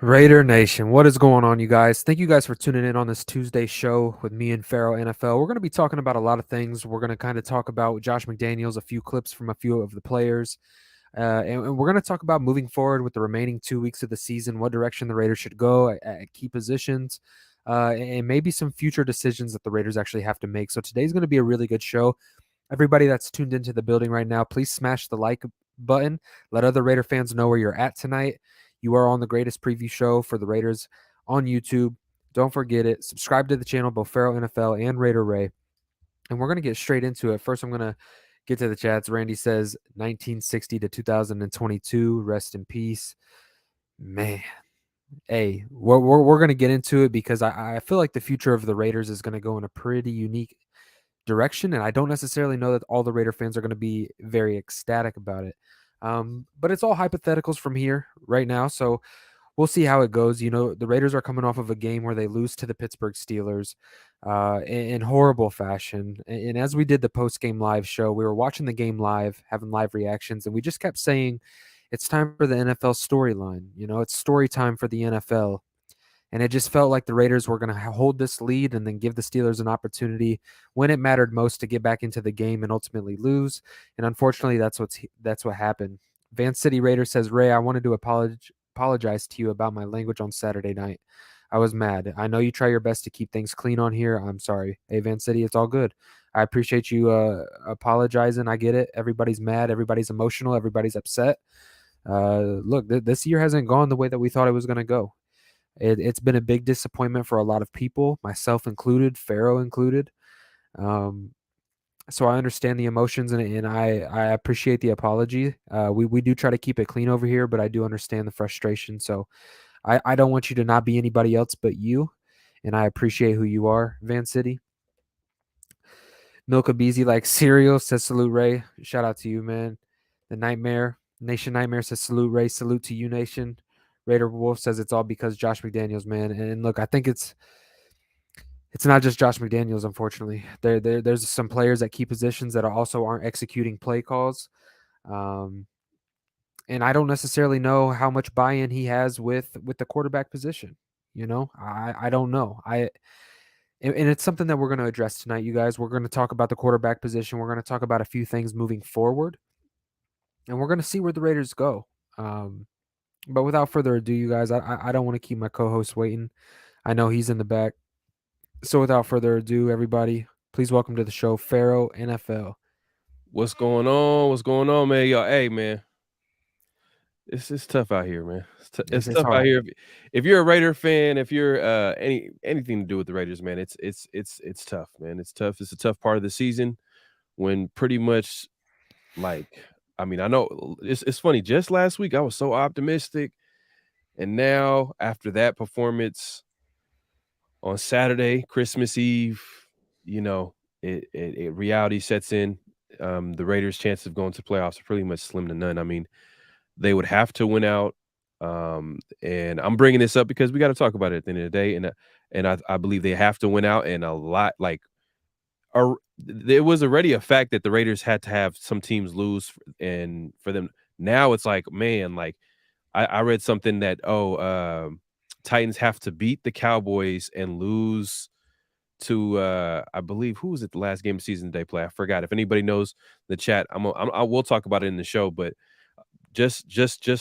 Raider Nation, what is going on, you guys? Thank you guys for tuning in on this Tuesday show with me and Farrell NFL. We're going to be talking about a lot of things. We're going to kind of talk about Josh McDaniels, a few clips from a few of the players, and we're going to talk about moving forward with the remaining 2 weeks of the season, what direction the Raiders should go at key positions, and maybe some future decisions that the Raiders actually have to make. So today's going to be a really good show. Everybody that's tuned into the building right now, please smash the like button. Let other Raider fans know where you're at tonight. You are on the greatest preview show for the Raiders on YouTube. Don't forget it. Subscribe to the channel, both Farrell NFL and Raider Ray. And we're going to get straight into it. First, I'm going to get to the chats. Randy says 1960 to 2022. Rest in peace. Man, hey, we're going to get into it because I feel like the future of the Raiders is going to go in a pretty unique direction, and I don't necessarily know that all the Raider fans are going to be very ecstatic about it. But it's all hypotheticals from here right now, so we'll see how it goes. You know, the Raiders are coming off of a game where they lose to the Pittsburgh Steelers in horrible fashion. And as we did the post-game live show, we were watching the game live, having live reactions, and we just kept saying, it's time for the NFL storyline. You know, it's story time for the NFL. And it just felt like the Raiders were going to hold this lead and then give the Steelers an opportunity when it mattered most to get back into the game and ultimately lose. And unfortunately, that's what happened. Van City Raider says, Ray, I wanted to apologize to you about my language on Saturday night. I was mad. I know you try your best to keep things clean on here. I'm sorry. Hey, Van City, it's all good. I appreciate you apologizing. I get it. Everybody's mad. Everybody's emotional. Everybody's upset. Look, this year hasn't gone the way that we thought it was going to go. It's been a big disappointment for a lot of people, myself included, Pharaoh included. Um, so I understand the emotions and I appreciate the apology. We do try to keep it clean over here, but I do understand the frustration. So I don't want you to not be anybody else but you, and I appreciate who you are, Van City. Milka Beezy like cereal says salute Ray. Shout out to you, man. The Nightmare Nation Nightmare says salute Ray. Salute to you, Nation. Raider Wolf says it's all because Josh McDaniels, man. And look, I think it's not just Josh McDaniels, unfortunately. There's some players at key positions that also aren't executing play calls. Um, and I don't necessarily know how much buy-in he has with the quarterback position. You know, I don't know. And it's something that we're going to address tonight, you guys. We're going to talk about the quarterback position. We're going to talk about a few things moving forward, and we're going to see where the Raiders go. But without further ado, you guys, I don't want to keep my co-host waiting. I know he's in the back. So without further ado, everybody, please welcome to the show, Pharaoh NFL. What's going on? What's going on, man? Yo, hey, man. It's tough out here, man. It's It's tough out hard. here. If you're a Raider fan, if you're anything to do with the Raiders, man, it's tough, man. It's tough. It's a tough part of the season when pretty much like I mean, I know it's funny. Just last week I was so optimistic, and now after that performance on Saturday, Christmas Eve, you know, reality sets in. The Raiders' chances of going to playoffs are pretty much slim to none. I mean, they would have to win out. And I'm bringing this up because we got to talk about it at the end of the day. And I believe they have to win out. And a lot like there was already a fact that the Raiders had to have some teams lose, and for them now it's like, man, like I read something that Titans have to beat the Cowboys and lose to I believe who was it the last game of season they play? I forgot. If anybody knows the chat, I will talk about it in the show, but just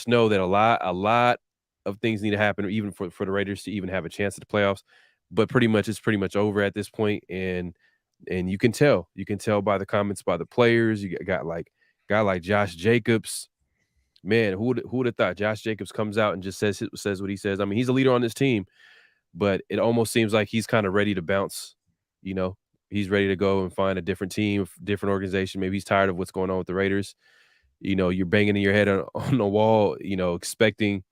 know that a lot of things need to happen even for the Raiders to even have a chance at the playoffs. But pretty much it's pretty much over at this point, and you can tell by the comments by the players. You got like guy like Josh Jacobs. Man, who would have thought Josh Jacobs comes out and just says what he says? I mean, he's a leader on this team, but it almost seems like he's kind of ready to bounce. You know, he's ready to go and find a different team, different organization. Maybe he's tired of what's going on with the Raiders. You know, you're banging in your head on the wall, expecting,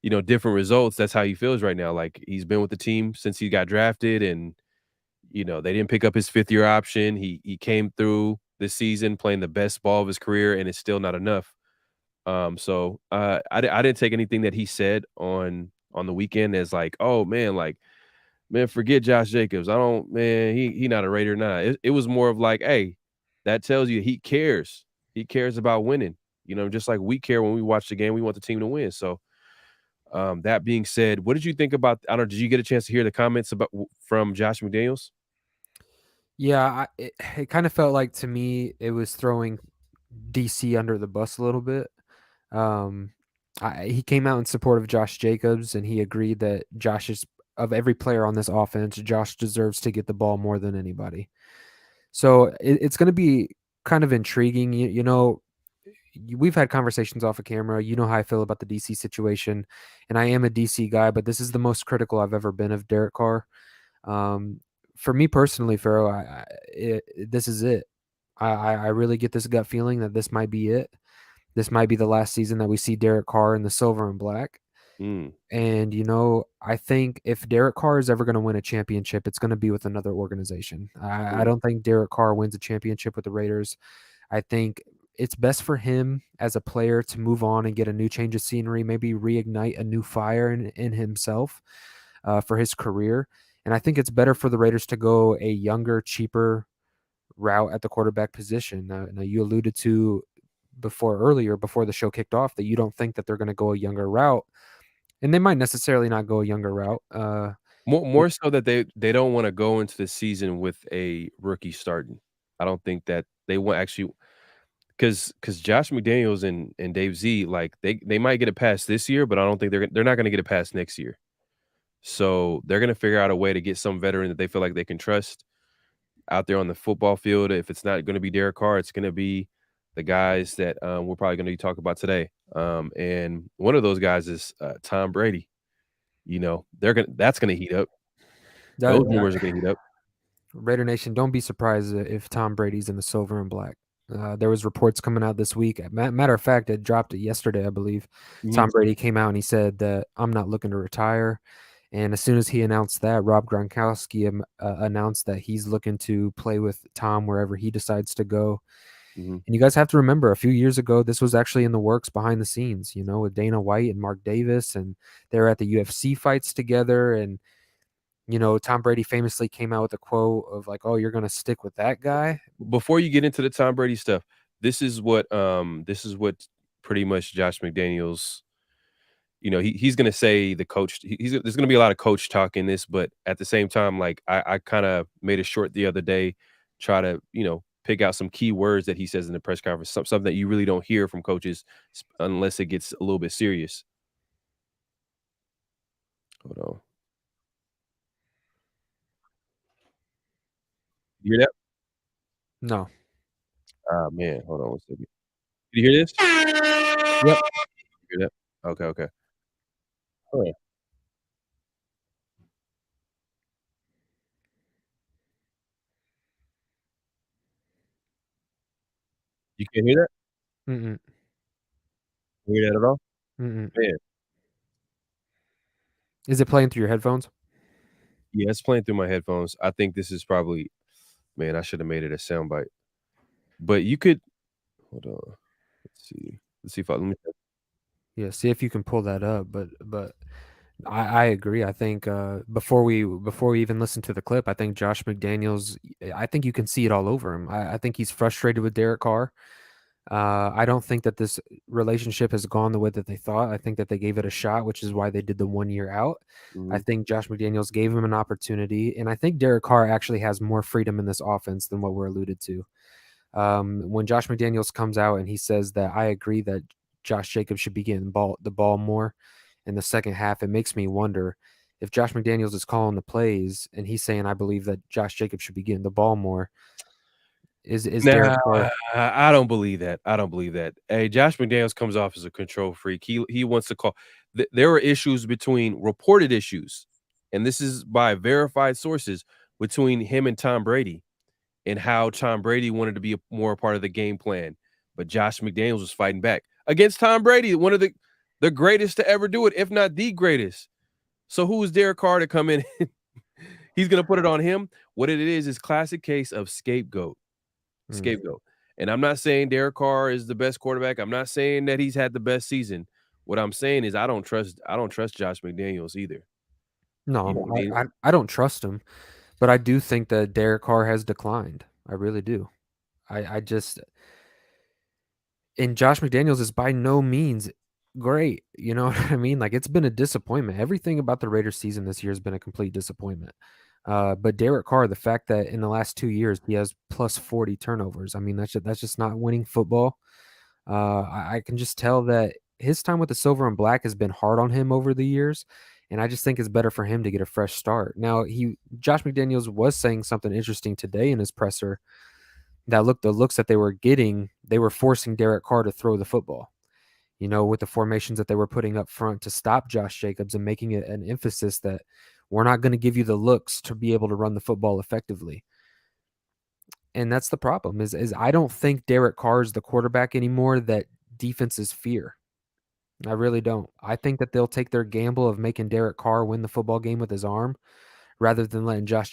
different results. That's how he feels right now. Like he's been with the team since he got drafted, and they didn't pick up his fifth year option. He came through this season playing the best ball of his career, and it's still not enough. I didn't take anything that he said on the weekend as like, oh man, like man, forget Josh Jacobs. I don't, man, he not a Raider now. It was more of like, hey, that tells you he cares. He cares about winning. Just like we care when we watch the game, we want the team to win. So That being said, what did you think about? I don't know. Did you get a chance to hear the comments about from Josh McDaniels? Yeah, it kind of felt like to me it was throwing DC under the bus a little bit. Um, he came out in support of Josh Jacobs, and he agreed that Josh is of every player on this offense, Josh deserves to get the ball more than anybody. So it's going to be kind of intriguing. We've had conversations off of camera. You know how I feel about the DC situation, and I am a DC guy, but this is the most critical I've ever been of Derek Carr. Um, for me personally, Pharaoh, this is it. I really get this gut feeling that this might be it. This might be the last season that we see Derek Carr in the silver and black. Mm, And I think if Derek Carr is ever going to win a championship, it's going to be with another organization. I mm, don't think Derek Carr wins a championship with the Raiders. I think it's best for him as a player to move on and get a new change of scenery, maybe reignite a new fire in himself for his career. And I think it's better for the Raiders to go a younger, cheaper route at the quarterback position. Now you alluded to before the show kicked off that you don't think that they're going to go a younger route, and they might necessarily not go a younger route. more so that they don't want to go into the season with a rookie starting. I don't think that they want actually because Josh McDaniels and Dave Z like they might get a pass this year, but I don't think they're not going to get a pass next year. So they're going to figure out a way to get some veteran that they feel like they can trust out there on the football field. If it's not going to be Derek Carr, it's going to be the guys that we're probably going to be talking about today. And one of those guys is Tom Brady. That's gonna heat up. that, Those rumors are gonna heat up. Raider Nation, don't be surprised if Tom Brady's in the silver and black. There was reports coming out this week. Matter of fact, it dropped it yesterday, I believe. Mhm. Tom Brady came out and he said that I'm not looking to retire. And as soon as he announced that, Rob Gronkowski announced that he's looking to play with Tom wherever he decides to go. Mhm. And you guys have to remember, a few years ago, this was actually in the works behind the scenes, with Dana White and Mark Davis, and they were at the UFC fights together. And Tom Brady famously came out with a quote of like, "Oh, you're going to stick with that guy." Before you get into the Tom Brady stuff, this is what pretty much Josh McDaniels, he's gonna say the coach. There's gonna be a lot of coach talk in this, but at the same time, like I kind of made a short the other day, try to pick out some key words that he says in the press conference, something that you really don't hear from coaches unless it gets a little bit serious. Hold on, you hear that? No. Ah man, hold on one second. Did you hear this? Yep. You hear that? Okay, okay. Huh. You can't hear that? Mm-mm. Hear that at all? Mm-mm. Man, Is it playing through your headphones? yeah, it's playing through my headphones. I think this is probably man, I should have made it a soundbite. But you could hold on. Let's see. Let's see if I let me Yeah. See if you can pull that up. But I agree. I think before we even listen to the clip, I think Josh McDaniels. I think you can see it all over him. I think he's frustrated with Derek Carr. I don't think that this relationship has gone the way that they thought. I think that they gave it a shot, which is why they did the 1 year out. I mhm. think Josh McDaniels gave him an opportunity, and I think Derek Carr actually has more freedom in this offense than what we're alluded to. When Josh McDaniels comes out and he says that I agree that Josh Jacobs should be getting the ball more in the second half, it makes me wonder if Josh McDaniels is calling the plays and he's saying I believe that Josh Jacobs should be getting the ball more. Is Derek Nah, Carr? I don't believe that. I don't believe that. Hey, Josh McDaniels comes off as a control freak. He wants to call. There were issues between reported issues, and this is by verified sources between him and Tom Brady, and how Tom Brady wanted to be more a part of the game plan, but Josh McDaniels was fighting back against Tom Brady, one of the greatest to ever do it, if not the greatest. So who is Derek Carr to come in? He's gonna put it on him. What it is classic case of scapegoat. Mm, Scapegoat. And I'm not saying Derek Carr is the best quarterback. I'm not saying that he's had the best season. What I'm saying is I don't trust Josh McDaniels either. You know no, what I mean? I don't trust him, but I do think that Derek Carr has declined. I really do. I just and Josh McDaniels is by no means. great. You know what I mean? Like, it's been a disappointment. Everything about the Raiders season this year has been a complete disappointment. But Derek Carr, the fact that in the last 2 years he has plus 40 turnovers, I mean, that's just not winning football. I can just tell that his time with the silver and black has been hard on him over the years, and I just think it's better for him to get a fresh start. Now, Josh McDaniels was saying something interesting today in his presser that the looks that they were getting, they were forcing Derek Carr to throw the football. You know, with the formations that they were putting up front to stop Josh Jacobs and making it an emphasis that we're not going to give you the looks to be able to run the football effectively. And that's the problem is I don't think Derek Carr is the quarterback anymore that defenses fear. I really don't. I think that they'll take their gamble of making Derek Carr win the football game with his arm rather than letting Josh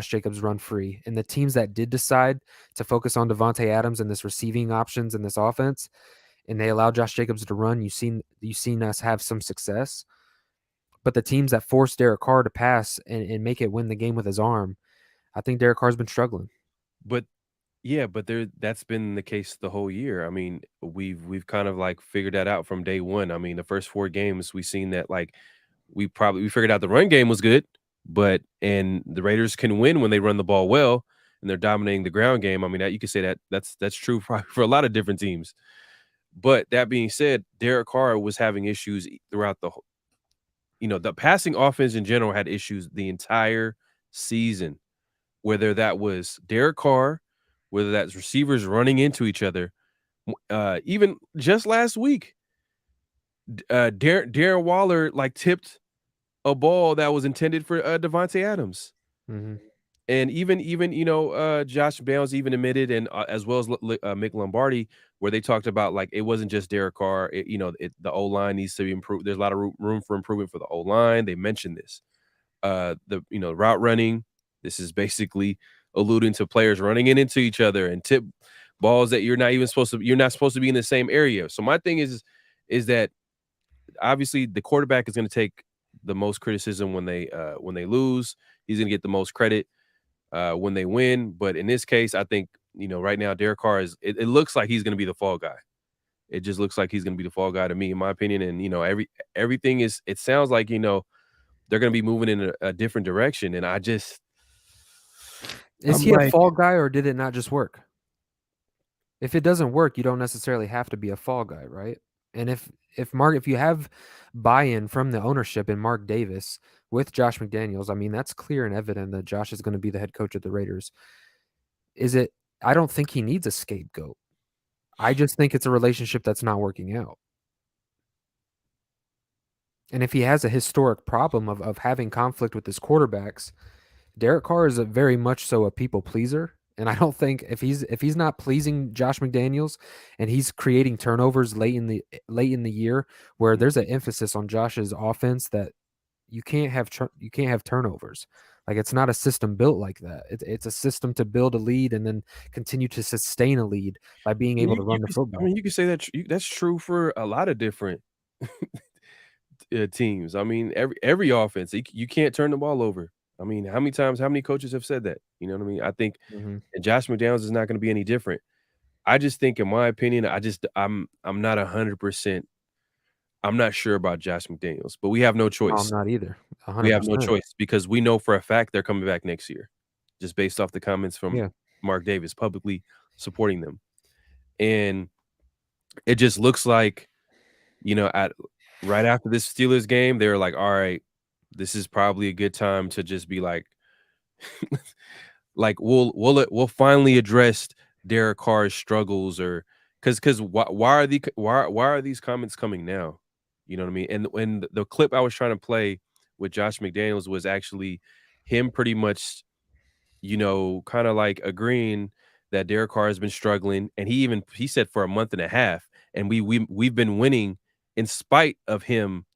Jacobs run free. And the teams that did decide to focus on Devontae Adams and this receiving options in this offense, and they allow Josh Jacobs to run, you've seen us have some success. But the teams that force Derek Carr to pass and make it win the game with his arm, I think Derek Carr's been struggling. But yeah, but that's been the case the whole year. I mean, we've kind of like figured that out from day one. I mean, the first 4 games we seen that like we figured out the run game was good, but and the Raiders can win when they run the ball well and they're dominating the ground game. I mean, that you could say that's true probably for a lot of different teams. But that being said, Derek Carr was having issues throughout the passing offense in general had issues the entire season, whether that was Derek Carr, whether that's receivers running into each other. Even just last week, Darren Waller like tipped a ball that was intended for Devontae Adams. Mm-hmm. And even Josh Bales even admitted, and as well as Mick Lombardi, where they talked about like it wasn't just Derek Carr. The O line needs to be improved. There's a lot of room for improvement for the O line. They mentioned this. The route running. This is basically alluding to players running into each other and tip balls that you're not supposed to be in the same area. So my thing is that obviously the quarterback is going to take the most criticism when they lose. He's going to get the most credit when they win. But in this case, I think right now Derek Carr it looks like he's going to be the fall guy. It just looks like he's going to be the fall guy to me, in my opinion. And everything is. It sounds like they're going to be moving in a different direction. And Is I'm he a like, fall guy or did it not just work? If it doesn't work, you don't necessarily have to be a fall guy, right? And if you have buy-in from the ownership in Mark Davis with Josh McDaniels, I mean that's clear and evident that Josh is going to be the head coach of the Raiders. Is it I don't think he needs a scapegoat. I just think it's a relationship that's not working out. And if he has a historic problem of having conflict with his quarterbacks, Derek Carr is a very much so a people pleaser. And I don't think if he's not pleasing Josh McDaniels and he's creating turnovers late in the year where there's an emphasis on Josh's offense that you can't have turnovers. Like it's not a system built like that. It's a system to build a lead and then continue to sustain a lead by being able to run the I mean, football. you could say that that's true for a lot of different teams. I mean, every offense, you can't turn the ball over. I mean, how many coaches have said that? You know what I mean? I think, Mhm. and Josh McDaniels is not going to be any different. I just think, in my opinion, I'm not 100%. I'm not sure about Josh McDaniels, but we have no No, I'm choice. not either. We have no 100%. choice because we know for a fact they're coming back next year, just based off the comments from Yeah. Mark Davis publicly supporting them, and it just looks like at right after this Steelers game, they were like, "All right, this is probably a good time to just be like, like we'll finally address Derek Carr's struggles or because why are these comments coming now? You know what I mean? And when the clip I was trying to play with Josh McDaniels was actually him pretty much, kind of like agreeing that Derek Carr has been struggling, and he said for a month and a half, and we've been winning in spite of him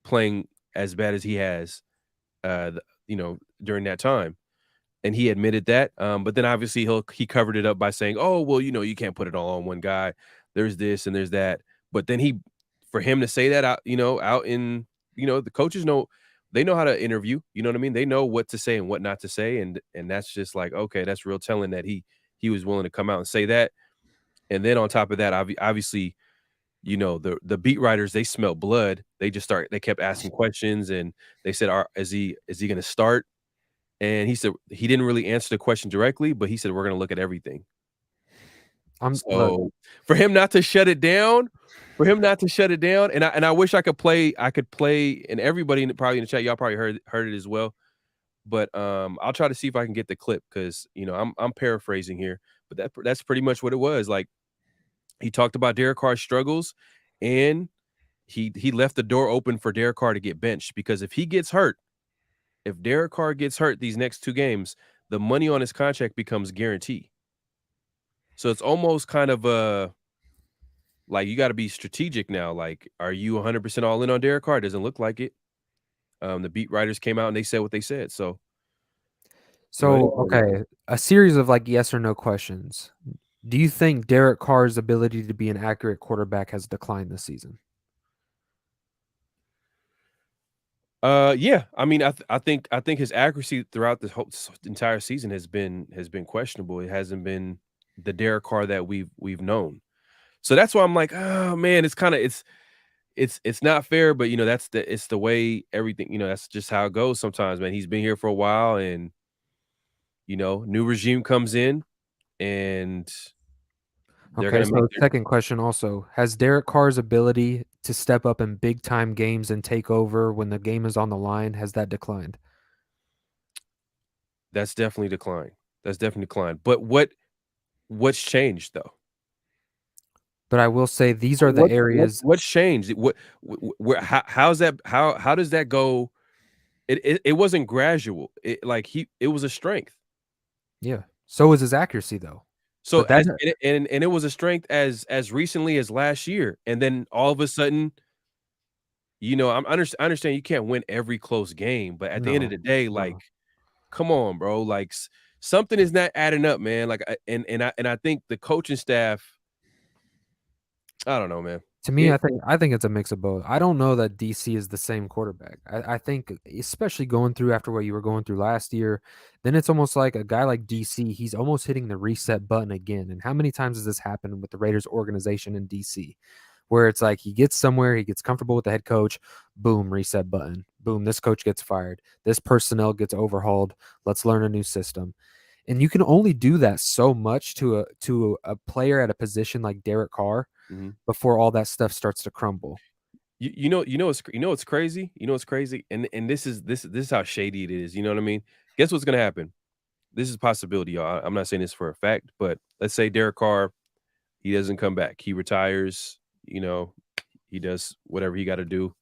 playing as bad as he has, during that time. And he admitted that. But then obviously he covered it up by saying, "Oh, well, you can't put it all on one guy. There's this and there's that." But then for him to say that out in, the coaches they know how to interview. You know what I mean? They know what to say and what not to say, and that's just like, okay, that's real telling that he was willing to come out and say that. And then on top of that, obviously, the beat writers, they smelled blood. They kept asking questions, and they said, is he gonna start? And he said he didn't really answer the question directly, but he said, "We're gonna look at everything." Look, So, for him not to shut it down and I wish I could play, and everybody probably in the chat, y'all probably heard it as well, but, I'll try to see if I can get the clip because I'm paraphrasing here, but that's pretty much what it was. Like, he talked about Derek Carr's struggles, and he left the door open for Derek Carr to get benched because if Derek Carr gets hurt these next 2 games, the money on his contract becomes guaranteed. So it's almost kind of like, you gotta be strategic now. Like, are you 100% all in on Derek Carr? Doesn't look like it. The beat writers came out and they said what they said. So, it is so what it is. okay, a series of like yes or no questions. Do you think Derek Carr's ability to be an accurate quarterback has declined this season? Yeah. I mean, I think his accuracy throughout the whole entire season has been questionable. It hasn't been the Derek Carr that we've known. So that's why I'm like, oh man, it's not fair, but it's the way everything, that's just how it goes sometimes, man. He's been here for a while, and new regime comes in, and they're Okay, gonna make so their second question also, has Derek Carr's ability to step up in big time games and take over when the game is on the line, has that declined? That's definitely declined. That's definitely declined. But what's changed though? But I will say these are the areas. What's changed? Where how's that how does that go? It wasn't gradual. It was a strength. Yeah. So is his accuracy though. So But that as and it was a strength as recently as last year, and then all of a sudden, I understand you can't win every close game, but at the end of no, the day, like, no. come on, bro, like, something is not adding up, man. Like, I think the coaching staff, I don't know, man. To me, It I think it's a mix of both. I don't know that DC is the same quarterback. I think especially going through after what you were going through last year, then it's almost like a guy like DC, he's almost hitting the reset button again. And how many times has this happened with the Raiders organization in DC? Where it's like he gets somewhere, he gets comfortable with the head coach, boom, reset button. Boom, this coach gets fired. This personnel gets overhauled. Let's learn a new system. And you can only do that so much to a player at a position like Derek Carr Mhm. before all that stuff starts to crumble. What's crazy? You know what's crazy? And this is how shady it is, you know what I mean? Guess what's gonna happen? This is a possibility, y'all. I'm not saying this for a fact, but let's say Derek Carr, he doesn't come back. He retires, you know, he does whatever he gotta do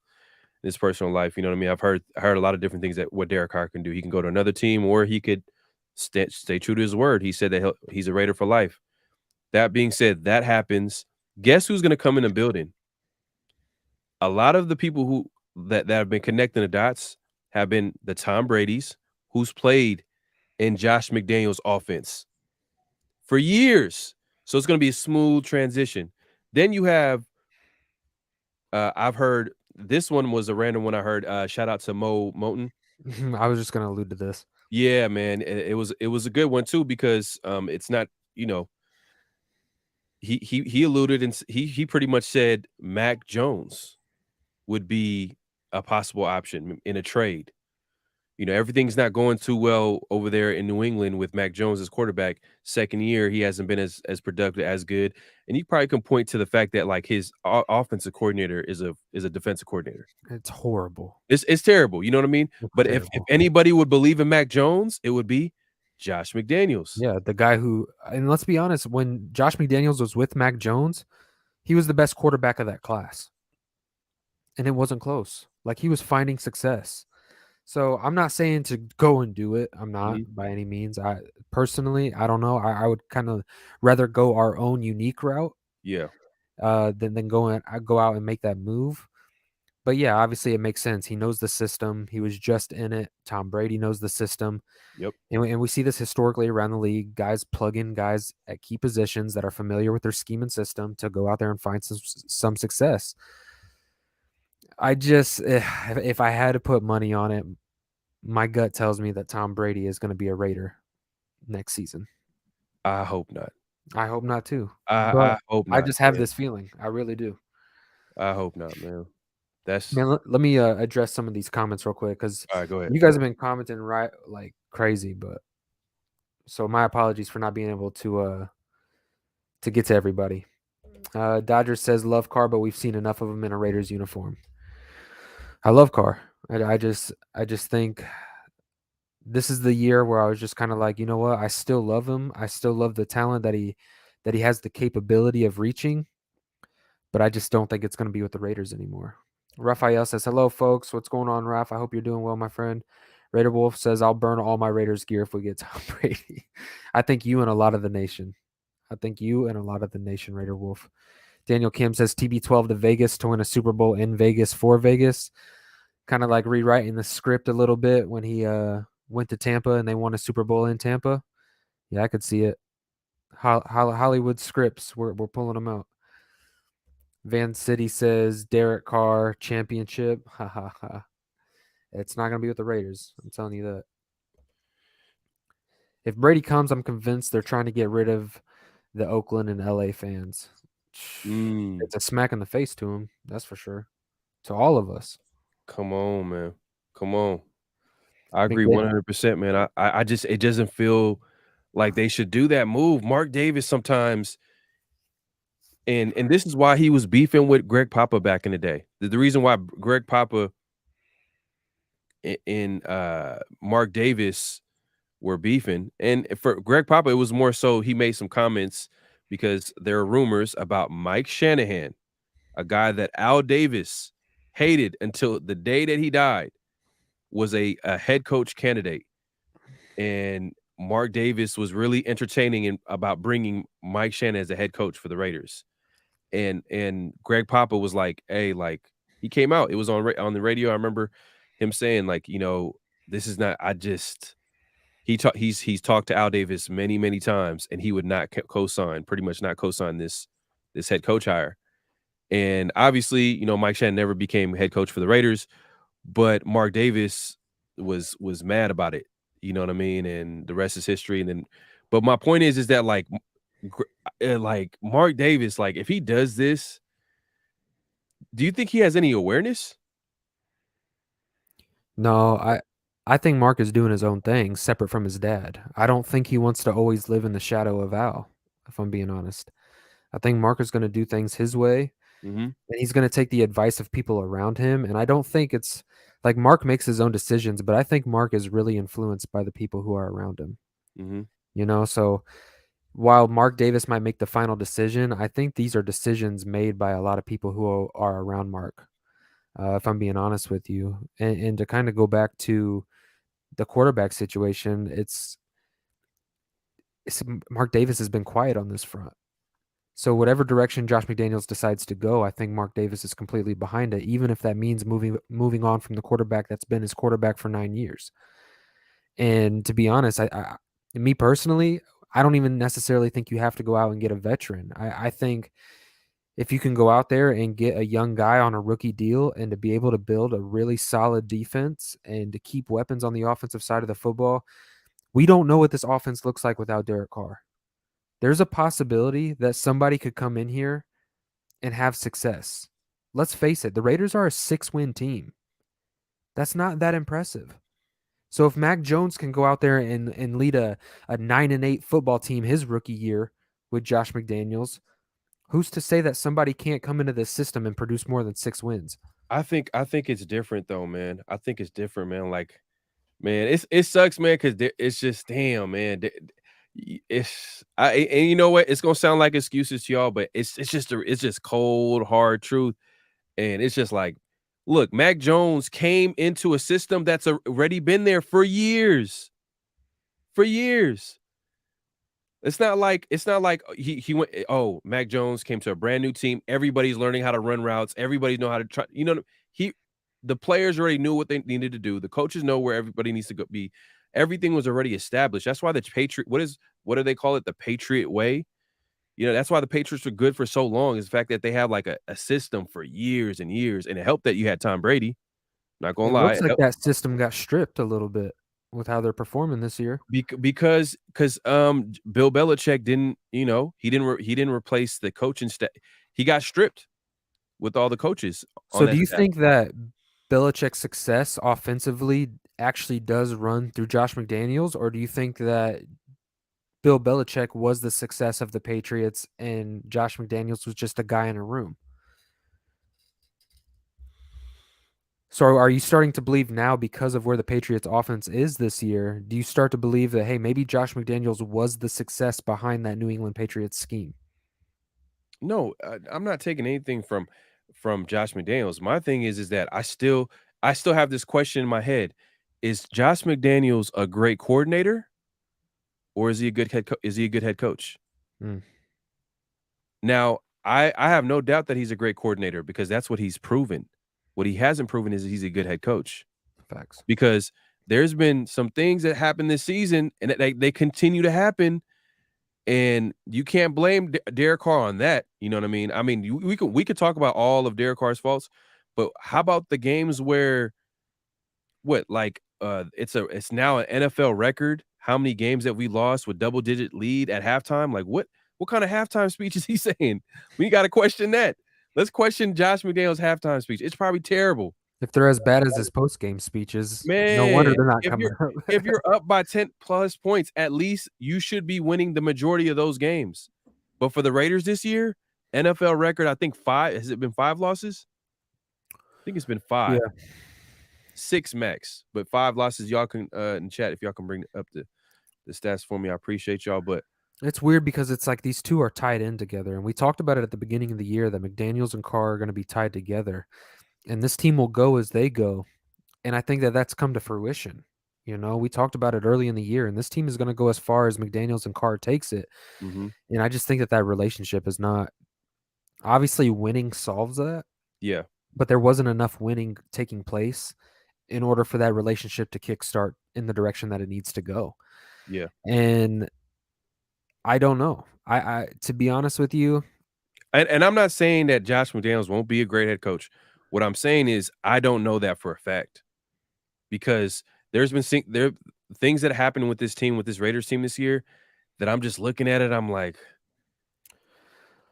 in his personal life, you know what I mean? I heard a lot of different things that what Derek Carr can do. He can go to another team, or he could stay true to his word. He said that he's a Raider for life. That being said, that happens. Guess who's gonna come in the building? A lot of the people that have been connecting the dots have been the Tom Brady's, who's played in Josh McDaniels' offense for years. So it's gonna be a smooth transition. Then you have, I've heard this one was a random one I heard. Shout out to Mo Moton. I was just going to allude to this. Yeah, man. It was a good one too because it's not, you know, he alluded and he pretty much said Mac Jones would be a possible option in a trade. Everything's not going too well over there in New England with Mac Jones as quarterback. Second year, he hasn't been as productive, as good, and you probably can point to the fact that like his offensive coordinator is a defensive coordinator. It's horrible. It's terrible, you know what I mean? It's But if terrible. anybody would believe in Mac Jones, it would be Josh McDaniels. Yeah, the guy who, and let's be honest, when Josh McDaniels was with Mac Jones, he was the best quarterback of that class. And it wasn't close. Like he was finding success. So I'm not saying to go and do it. I'm not Mhm. by any means. I personally, I don't know. I would kind of rather go our own unique route Yeah. than go out and make that move. But yeah, obviously it makes sense. He knows the system. He was just in it. Tom Brady knows the system. Yep. And we see this historically around the league. Guys plug in guys at key positions that are familiar with their scheme and system to go out there and find some success. I just, if I had to put money on it, my gut tells me that Tom Brady is going to be a Raider next season. I hope not. I hope not too, I but I hope I not, just have man. this feeling. I really do. I hope not, man. That's Man, let me address some of these comments real quick because all right. Go ahead. you guys have been commenting right like crazy, but so my apologies for not being able to get to everybody. Dodgers says love Carr, but we've seen enough of him in a Raiders uniform. I love Carr. I just think this is the year where I was just kind of like, you know what? I still love him. I still love the talent that he has the capability of reaching, but I just don't think it's going to be with the Raiders anymore. Raphael says, "Hello, folks. What's going on, Raph? I hope you're doing well, my friend." Raider Wolf says, "I'll burn all my Raiders gear if we get Tom Brady." I think you and a lot of the nation. I think you and a lot of the nation, Raider Wolf. Daniel Kim says TB12 to Vegas to win a Super Bowl in Vegas for Vegas. Kind of like rewriting the script a little bit when he went to Tampa and they won a Super Bowl in Tampa. Yeah, I could see it. Hollywood scripts, we're pulling them out. Van City says Derek Carr championship. Ha ha ha. It's not going to be with the Raiders. I'm telling you that. If Brady comes, I'm convinced they're trying to get rid of the Oakland and LA fans. Mm, It's a smack in the face to them, that's for sure. To all of us. come on, man. Come on. I agree McDa- 100%, man. I just it doesn't feel like they should do that move. Mark Davis sometimes, and this is why he was beefing with Greg Papa back in the day. The reason why Greg Papa and Mark Davis were beefing, and for Greg Papa, it was more so he made some comments because there are rumors about Mike Shanahan, a guy that Al Davis hated until the day that he died, was a head coach candidate. And Mark Davis was really entertaining about bringing Mike Shanahan as a head coach for the Raiders. And Greg Papa was like, "Hey, like he came out. It was on the radio. I remember him saying like, you know, this is not. I just he's talked to Al Davis many times, and he would not co-sign, pretty much not co-sign this head coach hire. And obviously, you know, Mike Shanahan never became head coach for the Raiders, but Mark Davis was mad about it. You know what I mean? And the rest is history. And then, but my point is that like Mark Davis, like if he does this, do you think he has any awareness? No, I think Mark is doing his own thing separate from his dad. I don't think he wants to always live in the shadow of Al, if I'm being honest. I think Mark is going to do things his way Mm-hmm. and he's going to take the advice of people around him. And I don't think it's like Mark makes his own decisions, but I think Mark is really influenced by the people who are around him. Mm-hmm. So while Mark Davis might make the final decision, I think these are decisions made by a lot of people who are around Mark. If I'm being honest with you, and to kind of go back to the quarterback situation, it's Mark Davis has been quiet on this front. So whatever direction Josh McDaniels decides to go, I think Mark Davis is completely behind it, even if that means moving on from the quarterback that's been his quarterback for 9 years. And to be honest, me personally, I don't even necessarily think you have to go out and get a veteran. I think if you can go out there and get a young guy on a rookie deal and to be able to build a really solid defense and to keep weapons on the offensive side of the football, we don't know what this offense looks like without Derek Carr. There's a possibility that somebody could come in here and have success. Let's face it, the Raiders are a 6-win team. That's not that impressive. So if Mac Jones can go out there and lead a 9-8 football team his rookie year with Josh McDaniels, who's to say that somebody can't come into this system and produce more than 6 wins? I think it's different though, man. I think it's different, man. Like, man, it sucks, man, because it's just damn, man. It's and you know what? It's gonna sound like excuses to y'all, but it's just cold, hard truth. And it's just like, look, Mac Jones came into a system that's already been there for years. For years. It's not like he went. Oh, Mac Jones came to a brand new team. Everybody's learning how to run routes. Everybody know how to try. You know, he the players already knew what they needed to do. The coaches know where everybody needs to go be. Everything was already established. That's why the Patriot. What do they call it? The Patriot way. You know, that's why the Patriots were good for so long. Is the fact that they have like a system for years and years, and it helped that you had Tom Brady. Not gonna It lie, looks like that system got stripped a little bit with how they're performing this year. Because Bill Belichick didn't, he didn't replace the coaching staff. He got stripped. with all the coaches on So do that you staff. think that Belichick's success offensively actually does run through Josh McDaniels, or do you think that Bill Belichick was the success of the Patriots and Josh McDaniels was just a guy in a room? So are you starting to believe now, because of where the Patriots offense is this year, do you start to believe that, hey, maybe Josh McDaniels was the success behind that New England Patriots scheme? No, I'm not taking anything from Josh McDaniels. My thing is that I still have this question in my head: is Josh McDaniels a great coordinator, or is he a good is he a good head coach? Mm, Now, I have no doubt that he's a great coordinator because that's what he's proven. What he hasn't proven is he's a good head coach facts. because there's been some things that happened this season and they continue to happen. And you can't blame Derek Carr on that. You know what I mean? I mean, we could talk about all of Derek Carr's faults, but how about the games where it's now an NFL record how many games that we lost with double digit lead at halftime? Like what kind of halftime speech is he saying? We got to question that. Let's question Josh McDaniel's halftime speech. It's probably terrible. If they're as bad as his post game speeches, no wonder Man, they're not if coming you're up. if you're up by 10 plus points, at least you should be winning the majority of those games. But for the Raiders this year, NFL record, I think 5 has it been 5 losses? I think it's been 5. Yeah, 6 max, but 5 losses. Y'all can in chat if y'all can bring up the stats for me. I appreciate y'all, but it's weird because it's like these two are tied in together, and we talked about it at the beginning of the year that McDaniels and Carr are going to be tied together, and this team will go as they go. And I think that that's come to fruition. You know, we talked about it early in the year, and this team is going to go as far as McDaniels and Carr takes it. mhm. And I just think that that relationship is not, obviously winning solves that, Yeah, but there wasn't enough winning taking place in order for that relationship to kickstart in the direction that it needs to go. yeah. And I don't know. I to be honest with you, And I'm not saying that Josh McDaniels won't be a great head coach. What I'm saying is I don't know that for a fact because there's been there things that happened with this team, with this Raiders team this year that I'm just looking at it. I'm like,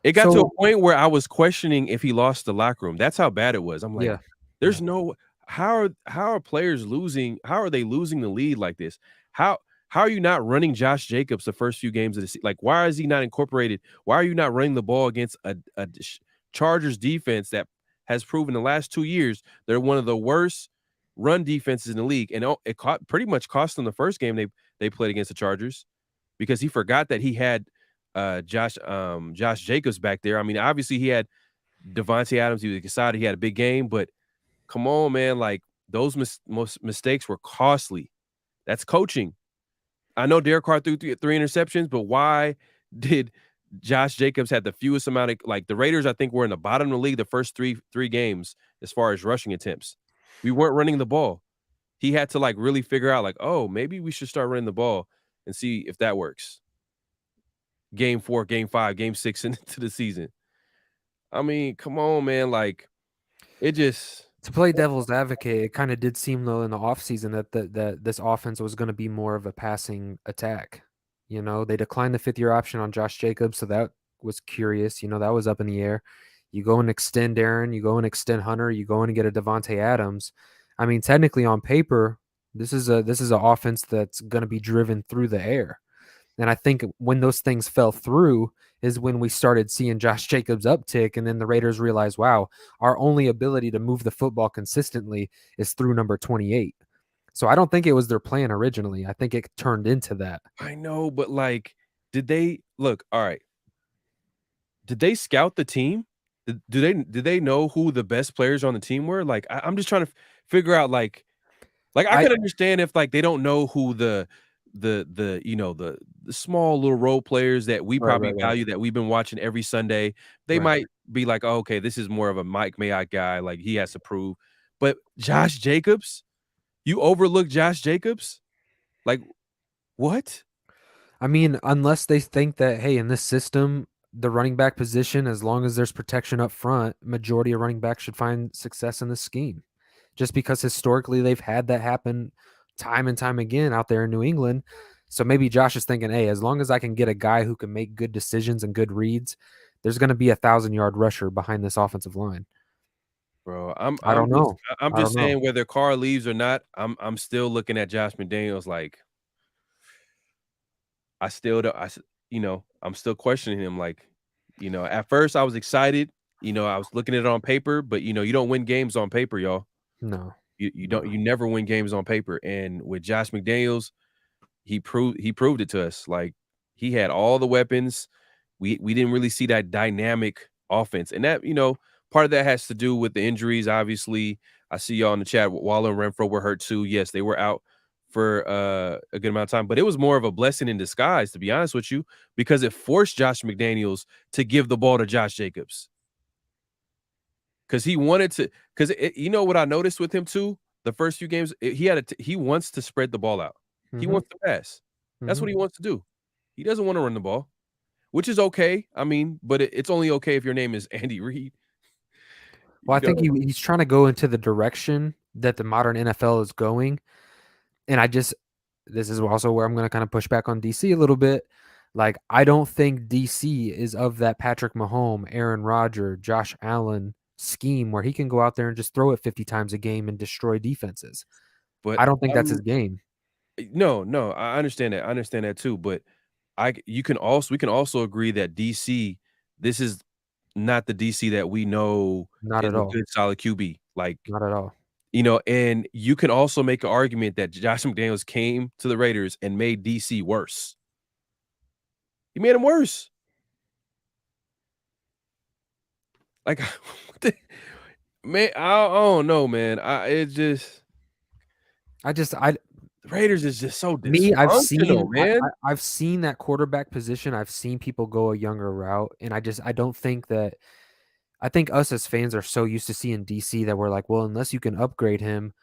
it got to a so point where I was questioning if he lost the locker room. That's how bad it was. I'm like, yeah, yeah. there's no how are players losing? How are they losing the lead like this? How how are you not running Josh Jacobs the first few games of the season? Like, why is he not incorporated? Why are you not running the ball against a Chargers defense that has proven the last 2 years they're one of the worst run defenses in the league? And pretty much cost them the first game they played against the Chargers because he forgot that he had Josh Jacobs back there. I mean, obviously he had Devontae Adams. He was excited. He had a big game, but come on, man! Like those most mistakes were costly. That's coaching. I know Derek Carr threw three interceptions, but why did Josh Jacobs had the fewest amount of like the Raiders? I think were in the bottom of the league the first three games as far as rushing attempts. We weren't running the ball. He had to like really figure out like, oh, maybe we should start running the ball and see if that works. Game 4, game 5, game 6 into the season. I mean, come on, man. Like, it just To play devil's advocate, it kind of did seem though in the offseason that this offense was going to be more of a passing attack. You know, they declined the fifth year option on Josh Jacobs, so that was curious. You know, that was up in the air. You go and extend Aaron, you go and extend Hunter, you go in and get a Devontae Adams. I mean, technically on paper, this is an offense that's going to be driven through the air. And I think when those things fell through is when we started seeing Josh Jacobs uptick. And then the Raiders realized, wow, our only ability to move the football consistently is through number 28. So I don't think it was their plan originally. I think it turned into that. I know, but like, did they look all right? Did they scout the team? Did they know who the best players on the team were? Like, I'm just trying to figure out like I I could understand if like they don't know who the small little role players that we right, probably right, right, value that we've been watching every Sunday. They right. might be like, oh, okay, this is more of a Mike Mayock guy. Like he has to prove. But Josh Jacobs, you overlook Josh Jacobs? Like what? I mean, unless they think that, hey, in this system, the running back position, as long as there's protection up front, majority of running backs should find success in this scheme. Just because historically they've had that happen time and time again out there in New England. So maybe Josh is thinking, hey, as long as I can get a guy who can make good decisions and good reads, there's going to be 1,000-yard rusher behind this offensive line. Bro, I don't know. I'm I don't just know. saying whether Carr leaves or not, I'm still looking at Josh McDaniels like I still don't I'm still questioning him like, at first I was excited, I was looking at it on paper, but you don't win games on paper, y'all. No, You no. never win games on paper. And with Josh McDaniels, he proved it to us. Like he had all the weapons. We didn't really see that dynamic offense. And that, part of that has to do with the injuries. Obviously, I see y'all in the chat. Waller and Renfro were hurt too. Yes, they were out for a good amount of time, but it was more of a blessing in disguise, to be honest with you, because it forced Josh McDaniels to give the ball to Josh Jacobs because he wanted to. Because you know what I noticed with him too, the first few games, he wants to spread the ball out. He Mhm, wants to pass. That's what mhm. he wants to do. He doesn't want to run the ball, which is okay. I mean, but it's only okay if your name is Andy Reid. Well, I You think know, he's trying to go into the direction that the modern NFL is going, and this is also where I'm gonna kinda push back on DC a little bit. Like, I don't think DC is of that Patrick Mahomes, Aaron Rodgers, Josh Allen scheme where he can go out there and just throw it 50 times a game and destroy defenses. but I don't think that's his I'm game. no, no, I understand that. I understand that too. But we can also agree that DC, this is not the DC that we know Not is at a all. good solid QB. Like, Not at all. and you can also make an argument that Josh McDaniels came to the Raiders and made DC worse. He made him worse. Like, what the, man, I don't know, man. It just I just I the Raiders is just so Me, I've dysfunctional, seen man. I've seen that quarterback position. I've seen people go a younger route, and I don't think that I think us as fans are so used to seeing DC that we're like, well, unless you can upgrade him,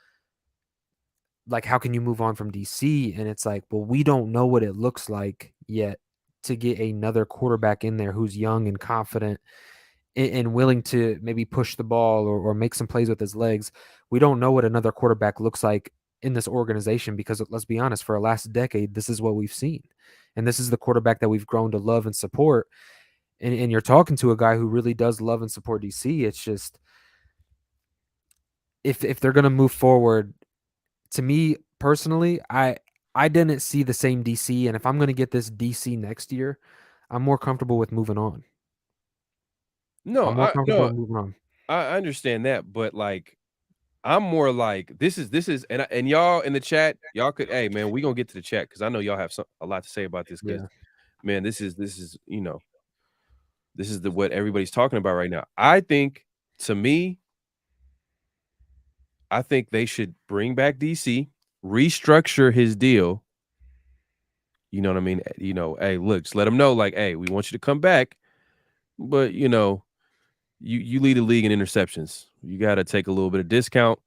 like how can you move on from DC? And it's like, well, we don't know what it looks like yet to get another quarterback in there who's young and confident and willing to maybe push the ball or make some plays with his legs. We don't know what another quarterback looks like in this organization because let's be honest, for the last decade, this is what we've seen. And this is the quarterback that we've grown to love and support. And you're talking to a guy who really does love and support DC. It's just if they're gonna move forward, to me personally, I didn't see the same DC. And if I'm gonna get this DC next year, I'm more comfortable with moving on. No, I'm more I comfortable no, with moving on. I understand that, but like I'm more like this is and y'all in the chat, y'all could hey man, we gonna get to the chat because I know y'all have a lot to say about this because Yeah. man, this is this is the what everybody's talking about right now. I think to me, I think they should bring back DC, restructure his deal. You know what I mean? Hey, look, just let him know, like, hey, we want you to come back, but you lead the league in interceptions. You got to take a little bit of discount.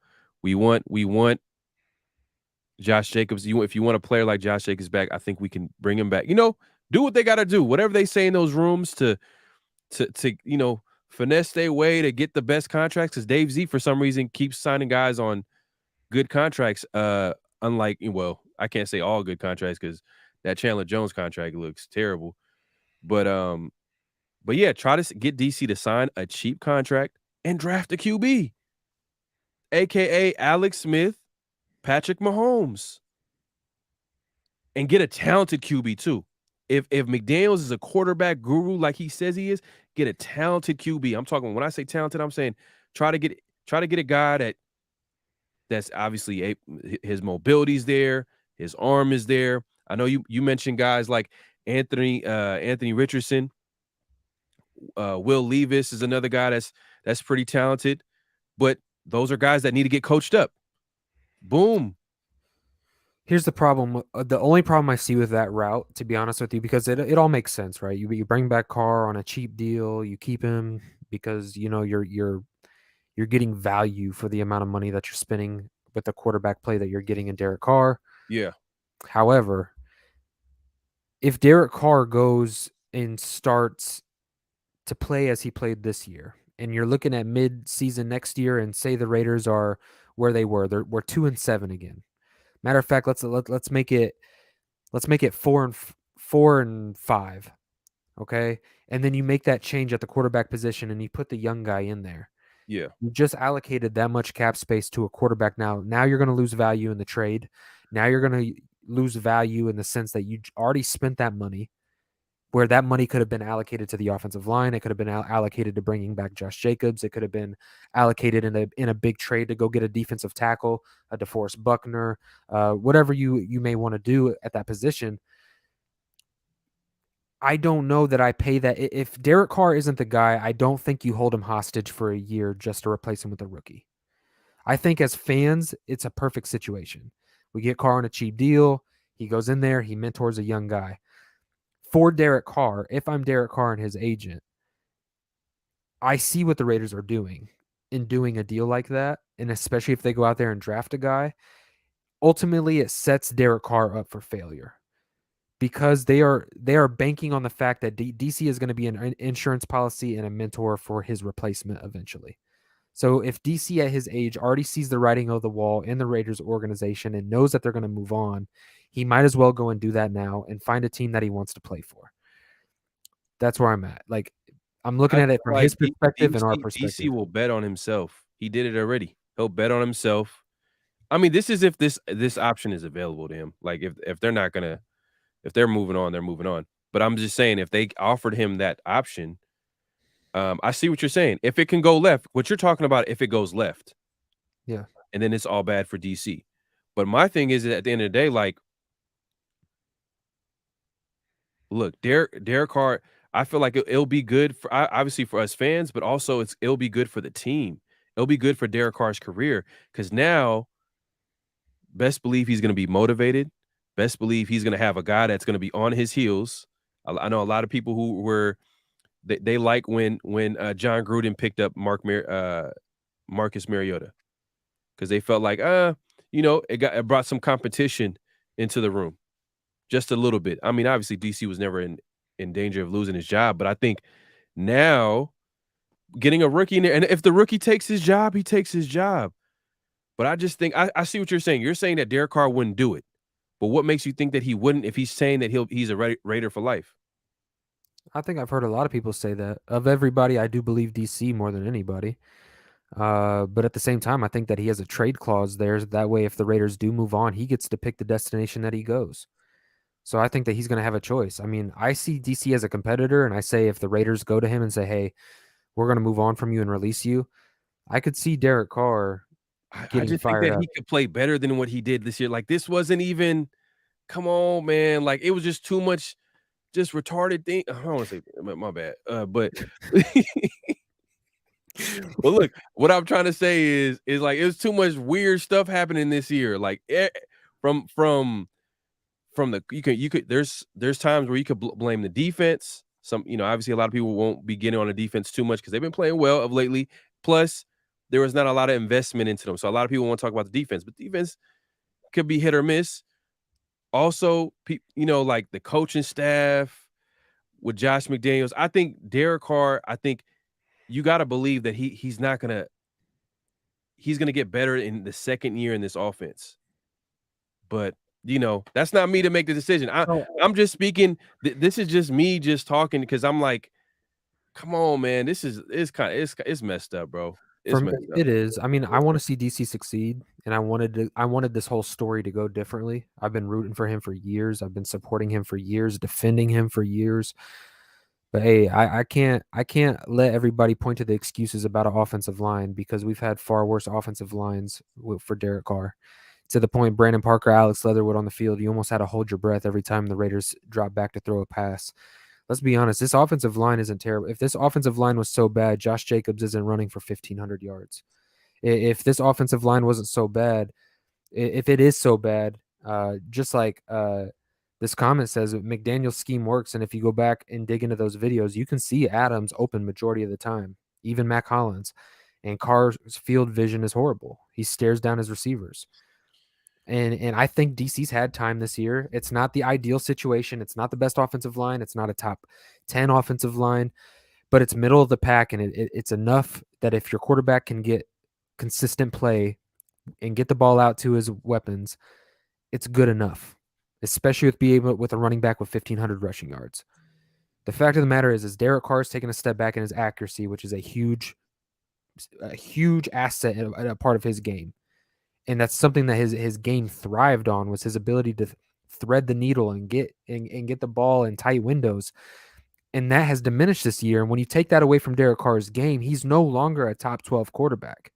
We want Josh Jacobs. If you want a player like Josh Jacobs back, I think we can bring him back. Do what they got to do. Whatever they say in those rooms to finesse their way to get the best contracts. Because Dave Z for some reason keeps signing guys on good contracts. Unlike I can't say all good contracts because that Chandler Jones contract looks terrible. But yeah, try to get DC to sign a cheap contract and draft a QB, aka Alex Smith, Patrick Mahomes, and get a talented QB too. If McDaniels is a quarterback guru like he says he is, get a talented QB. I'm talking when I say talented, I'm saying try to get a guy that's obviously his mobility's there, his arm is there. I know you mentioned guys like Anthony Richardson, Will Levis is another guy that's pretty talented, but those are guys that need to get coached up. Boom. Here's the problem. The only problem I see with that route, to be honest with you, because it all makes sense, right? You bring back Carr on a cheap deal, you keep him because you're getting value for the amount of money that you're spending with the quarterback play that you're getting in Derek Carr. Yeah. However, if Derek Carr goes and starts to play as he played this year, and you're looking at mid-season next year, and say the Raiders are where they were, we're 2-7 again. Matter of fact, let's make it 4-5. Okay, and then you make that change at the quarterback position, and you put the young guy in there. Yeah. You just allocated that much cap space to a quarterback now. Now you're going to lose value in the trade. Now you're going to lose value in the sense that you already spent that money, where that money could have been allocated to the offensive line. It could have been allocated to bringing back Josh Jacobs. It could have been allocated in a big trade to go get a defensive tackle, a DeForest Buckner, whatever you may want to do at that position. I don't know that I pay that. If Derek Carr isn't the guy, I don't think you hold him hostage for a year just to replace him with a rookie. I think as fans, it's a perfect situation. We get Carr on a cheap deal. He goes in there, he mentors a young guy. For Derek Carr, if I'm Derek Carr and his agent, I see what the Raiders are doing in doing a deal like that. And especially if they go out there and draft a guy, ultimately it sets Derek Carr up for failure because they are banking on the fact that DC is going to be an insurance policy and a mentor for his replacement eventually. So if DC at his age already sees the writing on the wall in the Raiders organization and knows that they're going to move on, he might as well go and do that now and find a team that he wants to play for. That's where I'm at. Like, I'm looking I at it feel from his like perspective and our DC perspective. will bet on himself. He did it already. He'll bet on himself. I mean, this is if this option is available to him. Like if they're not gonna if they're moving on, they're moving on. But I'm just saying if they offered him that option, I see what you're saying. If it can go left, what you're talking about, if it goes left, Yeah. and then it's all bad for DC. But my thing is at the end of the day, like, look, Derek Carr, I feel like it'll be good for obviously for us fans, but also it'll be good for the team. It'll be good for Derek Carr's career because now best believe he's going to be motivated. Best believe he's going to have a guy that's going to be on his heels. I know a lot of people who were they like when John Gruden picked up Marcus Mariota because they felt like it brought some competition into the room just a little bit. I mean, obviously DC was never in danger of losing his job, but I think now getting a rookie in there, and if the rookie takes his job, he takes his job. But I just think I see what you're saying. You're saying that Derek Carr wouldn't do it. But what makes you think that he wouldn't if he's saying that he's a Raider for life? I think I've heard a lot of people say that. Of everybody, I do believe DC more than anybody. But at the same time, I think that he has a trade clause there. That way, if the Raiders do move on, he gets to pick the destination that he goes. So I think that he's going to have a choice. I mean, I see DC as a competitor, and I say if the Raiders go to him and say, "Hey, we're going to move on from you and release you," I could see Derek Carr I getting just think fired that up. he could play better than what he did this year. Like this wasn't even. Come on, man! Like it was just too much, just retarded thing. I don't want to say my bad, but well, look, what I'm trying to say is like it was too much weird stuff happening this year. Like from the you could there's times where you could blame the defense. Some obviously a lot of people won't be getting on the defense too much because they've been playing well of lately. Plus, there was not a lot of investment into them, so a lot of people want to talk about the defense, but defense could be hit or miss. Also, like the coaching staff with Josh McDaniels. I think Derek Carr. I think you got to believe that he's gonna get better in the second year in this offense. But that's not me to make the decision. So I'm just speaking. This is just me just talking because I'm like, come on, man. This is it's messed up, bro. for It's me, messed up. it is. I mean, I want to see DC succeed, and I wanted this whole story to go differently. I've been rooting for him for years. I've been supporting him for years, defending him for years. But hey, I can't let everybody point to the excuses about an offensive line because we've had far worse offensive lines for Derek Carr. To the point, Brandon Parker, Alex Leatherwood on the field, you almost had to hold your breath every time the Raiders dropped back to throw a pass. Let's be honest, this offensive line isn't terrible. If this offensive line was so bad, Josh Jacobs isn't running for 1,500 yards. If this offensive line wasn't so bad, if it is so bad, just like this comment says, McDaniel's scheme works, and if you go back and dig into those videos, you can see Adams open majority of the time, even Mac Hollins, and Carr's field vision is horrible. He stares down his receivers. And I think DC's had time this year. It's not the ideal situation. It's not the best offensive line. It's not a top 10 offensive line, but it's middle of the pack, and it's enough that if your quarterback can get consistent play and get the ball out to his weapons, it's good enough, especially with a running back with 1,500 rushing yards. The fact of the matter is Derek Carr's taking a step back in his accuracy, which is a huge a huge asset and a part of his game. And that's something that his game thrived on, was his ability to thread the needle and get the ball in tight windows. And that has diminished this year. And when you take that away from Derek Carr's game, he's no longer a top 12 quarterback.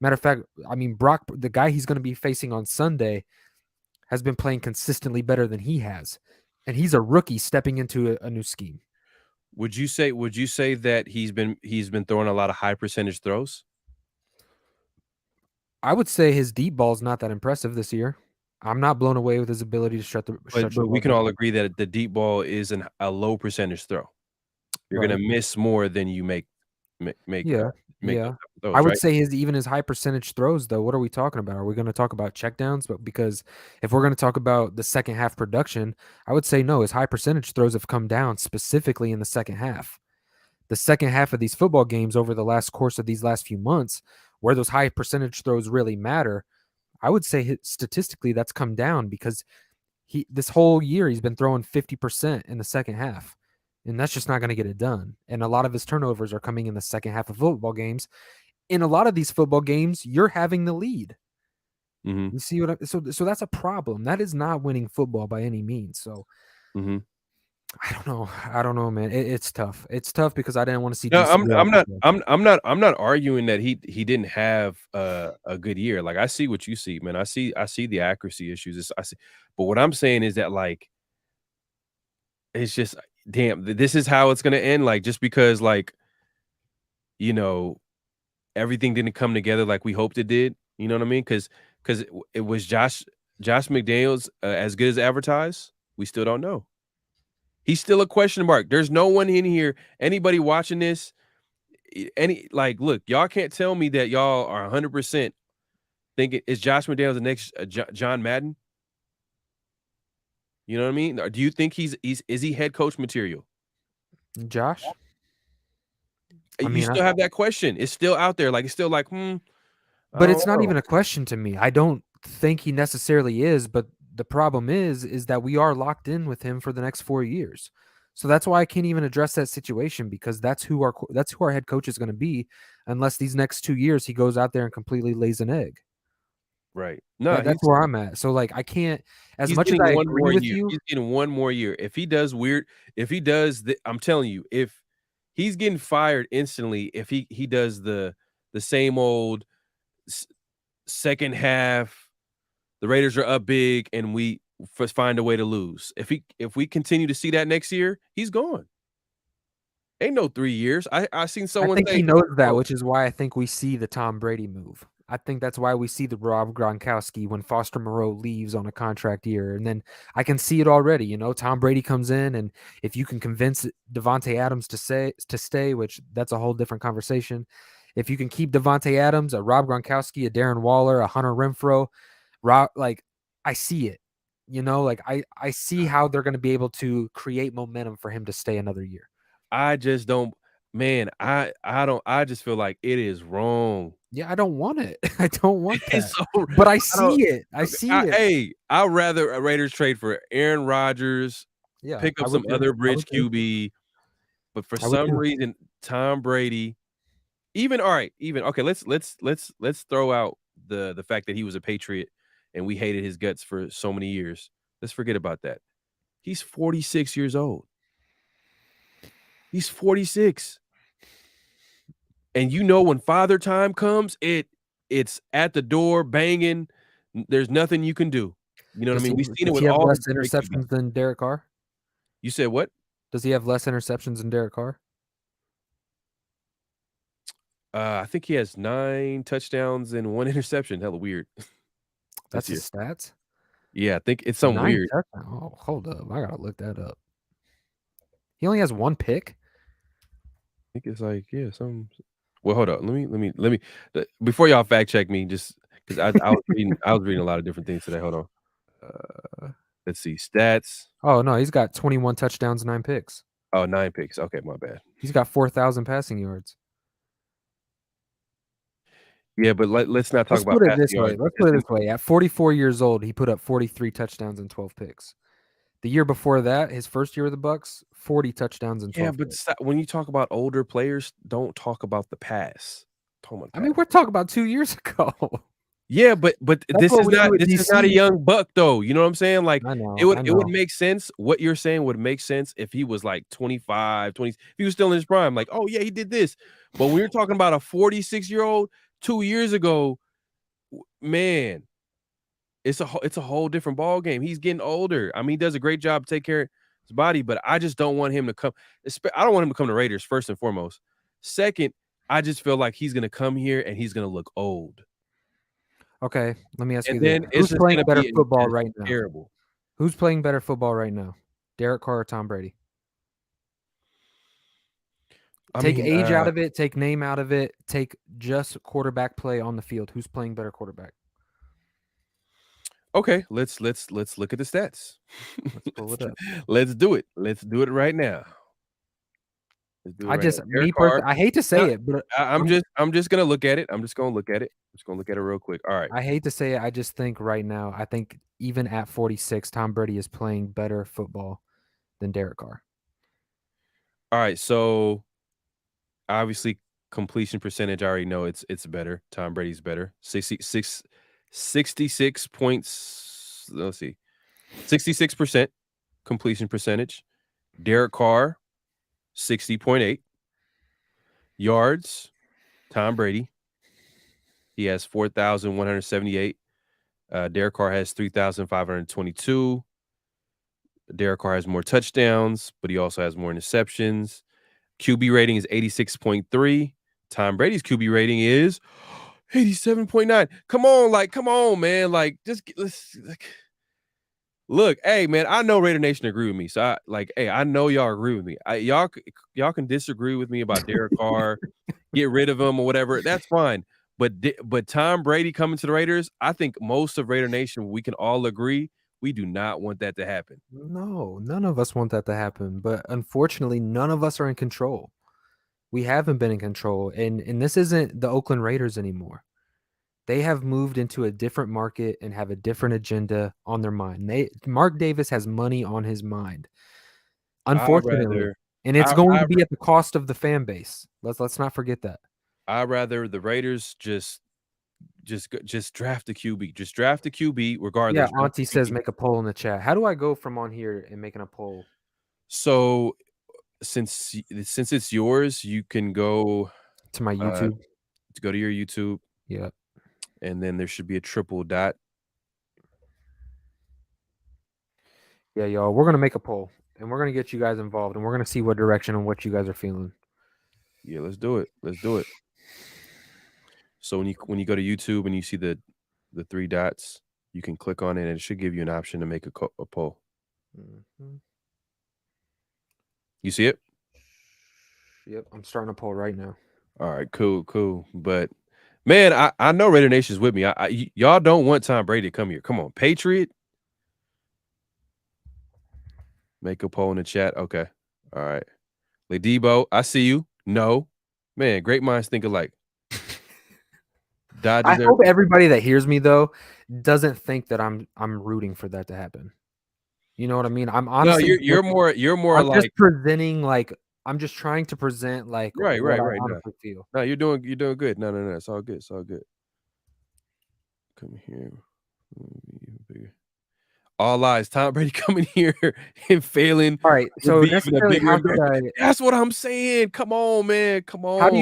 Matter of fact, I mean, Brock, the guy he's going to be facing on Sunday, has been playing consistently better than he has. And he's a rookie stepping into a new scheme. Would you say that he's been throwing a lot of high percentage throws? I would say his deep ball is not that impressive this year. I'm not blown away with his ability to But stretch the but we ball can down. all agree that the deep ball is a low percentage throw. You're gonna Right. miss more than you Yeah. make those Yeah. type of I throws, would right? say his high percentage throws, though. What are we talking about? Are we going to talk about checkdowns? But because if we're going to talk about the second half production, I would say no. His high percentage throws have come down specifically in the second half. The second half of these football games over the last course of these last few months, where those high percentage throws really matter, I would say statistically that's come down because this whole year he's been throwing 50% in the second half. And that's just not going to get it done. And a lot of his turnovers are coming in the second half of football games. In a lot of these football games, you're having the lead. Mhm, You see what so that's a problem. That is not winning football by any means. So mhm. I don't know. I don't know, man. It's tough. It's tough because I didn't want to see No, DC I'm go out I'm this not way. I'm not arguing that he didn't have a good year. Like, I see what you see, man. I see the accuracy issues. I see, but what I'm saying is that, like, it's just, damn, this is how it's gonna end, like, just because, like, you know, everything didn't come together like we hoped it did, you know what I mean? Because it was Josh McDaniels, as good as advertised? We still don't know. He's still a question mark. There's no one in here, anybody watching this, like, look, y'all can't tell me that y'all are 100% thinking, is Josh McDaniels the next, John Madden? You know what I mean? Or do you think he's is he head coach material? Josh? I You mean, still have that question. It's still out there. Like, it's still like, I but don't it's not know. even a question to me. I don't think he necessarily is, but the problem is that we are locked in with him for the next 4 years. So that's why I can't even address that situation because that's who our head coach is going to be unless these next 2 years he goes out there and completely lays an egg. Right. No, That's where I'm at. So like I can't, as he's much as getting I one agree more with year. you, He's getting one more year. If he does I'm telling you, if he's getting fired instantly, if he does the same old s second half, the Raiders are up big and we find a way to lose. If we continue to see that next year, he's gone. Ain't no 3 years. I seen I someone think he say, knows that, "Oh, which is why I think we see the Tom Brady move. I think that's why we see the Rob Gronkowski when Foster Moreau leaves on a contract year. And then I can see it already. Tom Brady comes in, and if you can convince Devontae Adams to stay, which that's a whole different conversation. If you can keep Devontae Adams, a Rob Gronkowski, a Darren Waller, a Hunter Renfro, like I see it. Like I see how they're going to be able to create momentum for him to stay another year. I just don't, man, I don't, I just feel like it is wrong." Yeah, I don't want it. I don't want It's that. so But I I don't see it. I see it. hey, I'd rather a Raiders trade for Aaron Rodgers, Yeah, pick I up would some too. other I bridge would too. QB, but for I would some too. reason, Tom Brady, even all right, even okay, let's throw out the fact that he was a Patriot and we hated his guts for so many years. Let's forget about that. He's 46 years old. He's 46. And when father time comes, it's at the door banging. There's nothing you can do. You know what I Does mean? he We've seen it does with he have all the less great QBs. interceptions than Derek Carr? You said what? Does he have less interceptions than Derek Carr? I think he has 9 touchdowns and 1 interception. Hella weird That's this his year. stats? Yeah, I think it's something 9 weird. touchdowns. Oh, hold up. I gotta look that up. He only has 1 pick? I think it's like, yeah, some well, hold up. Let me before y'all fact check me, just because I was reading a lot of different things today. Hold on. Let's see. Stats. Oh, no, he's got 21 touchdowns, 9 picks. Oh, 9 picks. Okay, my bad. He's got 4,000 passing yards. Yeah, but let's not talk Let's about put it passing this way. yards Let's because put it then this way. At 44 years old, he put up 43 touchdowns and 12 picks. The year before that, his first year with the Bucks, 40 touchdowns and yeah, 12 but picks. when you talk about older players, don't talk about the past. Oh my I god. mean, we're talking about 2 years ago. Yeah, but That's this what is we do not at this is not a DC. young buck though, you know what I'm saying? Like, I it know, would I it would know. make sense. What you're saying would make sense if he was like 25, 20, if he was still in his prime, like, "Oh, yeah, he did this." But when you're talking about a 46-year-old 2 years ago, man, it's a whole different ball game. He's getting older. I mean, he does a great job taking care of his body, but I just don't want him to come I don't want him to come to Raiders, first and foremost. Second, I just feel like he's gonna come here and he's gonna look old. Okay, let me ask And you this. then it's Who's just playing gonna better be football just right now? terrible. Who's playing better football right now? Derek Carr or Tom Brady? I Take mean, age out of it, take name out of it, take just quarterback play on the field. Who's playing better quarterback? okay, let's look at the stats. Let's pull it Let's up. let's do it. Let's do it right now. Let's do it I right now. just Derek me Carr. personally, I hate to No, say it, but I'm I'm just gonna look at it. I'm just gonna look at it. I'm just gonna look at it real quick. All right. I hate to say it, I just think right now, I think even at 46, Tom Brady is playing better football than Derek Carr. All right. So obviously completion percentage, I already know it's better. Tom Brady's better. 66 points. Let's see. 66% completion percentage. Derek Carr, 60.8. Yards, Tom Brady. He has 4,178. Derek Carr has 3,522. Derek Carr has more touchdowns, but he also has more interceptions. QB rating is 86.3. Tom Brady's QB rating is 87.9. Come on, man. Like, let's look, hey, man. I know Raider Nation agree with me. So hey, I know y'all agree with me. Y'all can disagree with me about Derek Carr, get rid of him or whatever. That's fine. But Tom Brady coming to the Raiders, I think most of Raider Nation, we can all agree we do not want that to happen. No, none of us want that to happen, but unfortunately, none of us are in control. We haven't been in control, and this isn't the Oakland Raiders anymore. They have moved into a different market and have a different agenda on their mind. Mark Davis has money on his mind, I unfortunately, rather and it's going I to be at the cost of the fan base. Let's not forget that. I rather the Raiders just draft a QB. Just draft a QB Yeah, regardless. Draft Auntie a says QB. make a poll in the chat. How do I go from on here and making a poll So since it's yours, you can go to my uh YouTube? to go to your YouTube, Yeah. and then there should be a triple dot. Yeah, y'all. We're gonna make a poll and we're gonna get you guys involved and we're gonna see what direction and what you guys are feeling. Yeah, let's do it. Let's do it. So when you go to YouTube and you see the three dots, you can click on it and it should give you an option to make a poll. Mhm. You see it? Yep, I'm starting a poll right now. All right, cool. But man, I know Raider Nation's with me. Y'all don't want Tom Brady to come here. Come on, Patriot. Make a poll in the chat. Okay. All right. Debo, I see you. No. Man, great minds think alike. I Dodgers are hope everybody that hears me though doesn't think that I'm rooting for that to happen. You know what I mean? I'm no, honestly you're more I'm just like presenting like I'm just trying to present like what I right. No. honestly feel. No, you're doing good. No. It's all good. It's all good. Come here. All eyes. Tom Brady coming here and failing All right. would So be even a necessarily bigger embarrassment. That's what I'm saying. Come on, man. Come on. how do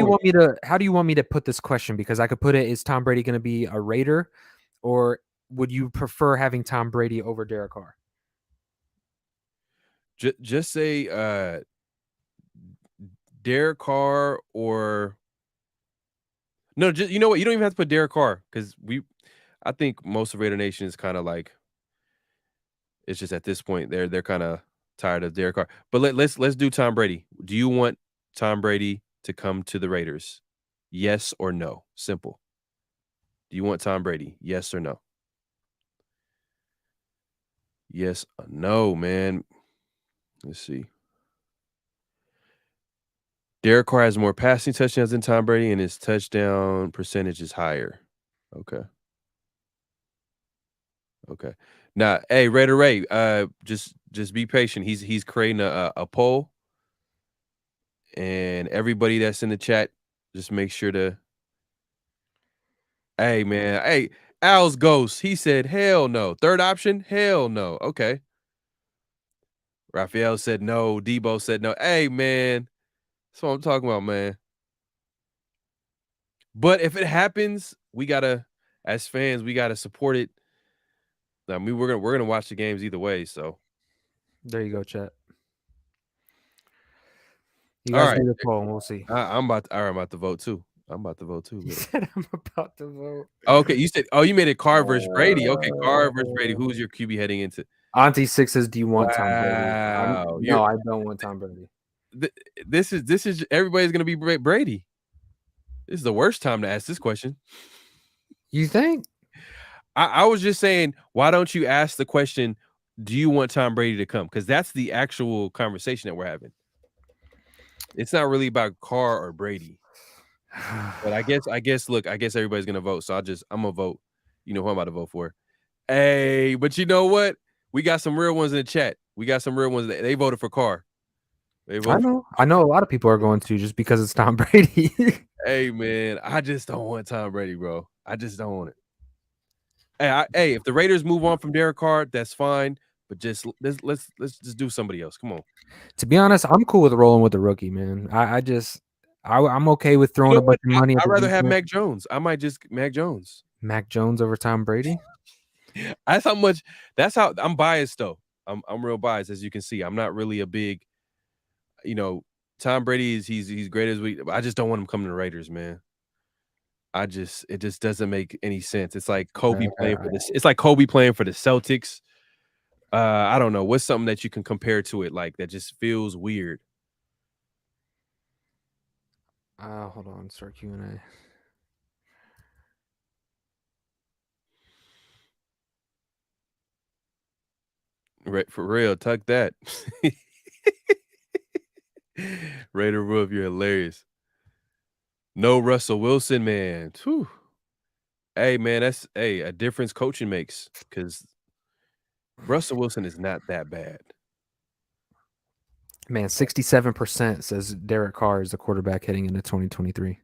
you want me to put this question? Because I could put it, is Tom Brady going to be a Raider, or would you prefer having Tom Brady over Derek Carr? Just say Derek Carr or no, just you know what? You don't even have to put Derek Carr because I think most of Raider Nation is kind of like it's just at this point they're kind of tired of Derek Carr. But let's do Tom Brady. Do you want Tom Brady to come to the Raiders? Yes or no? Simple. Do you want Tom Brady? Yes or no? Yes or no, man. Let's see. Derek Carr has more passing touchdowns than Tom Brady, and his touchdown percentage is higher. Okay. Okay. Now, hey, Raider Ray, just be patient. He's creating a poll, and everybody that's in the chat, just make sure to Hey, man. Hey, Al's ghost. He said, "Hell no." Third option, hell no. Okay. Raphael said no. Debo said no. Hey, man. That's what I'm talking about, man. But if it happens, we gotta, as fans, we gotta support it. I mean, we're gonna watch the games either way. So, There you go, chat. You all guys right, made a poll, and we'll see. I'm about. All right, I'm about to vote too. I'm about to vote too. He Look. said I'm about to vote. Okay, you said. Oh, you made it Carr versus Brady. Okay, Carr versus Brady. Uh, Who's your QB heading into? Auntie Six says, "Do you want Tom Brady?" Wow, No, I don't want Tom Brady. th- this is everybody's gonna be Brady. This is the worst time to ask this question. You think? I was just saying, why don't you ask the question? Do you want Tom Brady to come? Because that's the actual conversation that we're having. It's not really about Carr or Brady. But look, I guess everybody's gonna vote. So I'm gonna vote. You know who I'm about to vote for. Hey, but you know what? We got some real ones in the chat. We got some real ones that they voted for Carr. They voted for I know a lot of people are going to just because it's Tom Brady. Hey man, I just don't want Tom Brady, bro. I just don't want it. Hey, if the Raiders move on from Derek Carr, that's fine. But just let's just do somebody else. Come on. To be honest, I'm cool with rolling with the rookie, man. I'm okay with You throwing know a what? bunch of money at I'd the rather have defense. Mac Jones. I might just Mac Jones. Mac Jones over Tom Brady. That's how much. That's how I'm biased though. I'm real biased, as you can see. I'm not really a big, you know, Tom Brady is he's great as we. I just don't want him coming to the Raiders, man. It just doesn't make any sense. It's like Okay, Kobe all playing for right. this. It's like Kobe playing for the Celtics. I don't know. What's something that you can compare to it like that just feels weird? Hold on, start Q&A. Right, for real, tuck that. Raider Wolf, you're hilarious. No Russell Wilson, man. Whew. Hey, man, that's a difference coaching makes because Russell Wilson is not that bad. Man, 67% says Derek Carr is the quarterback heading into 2023.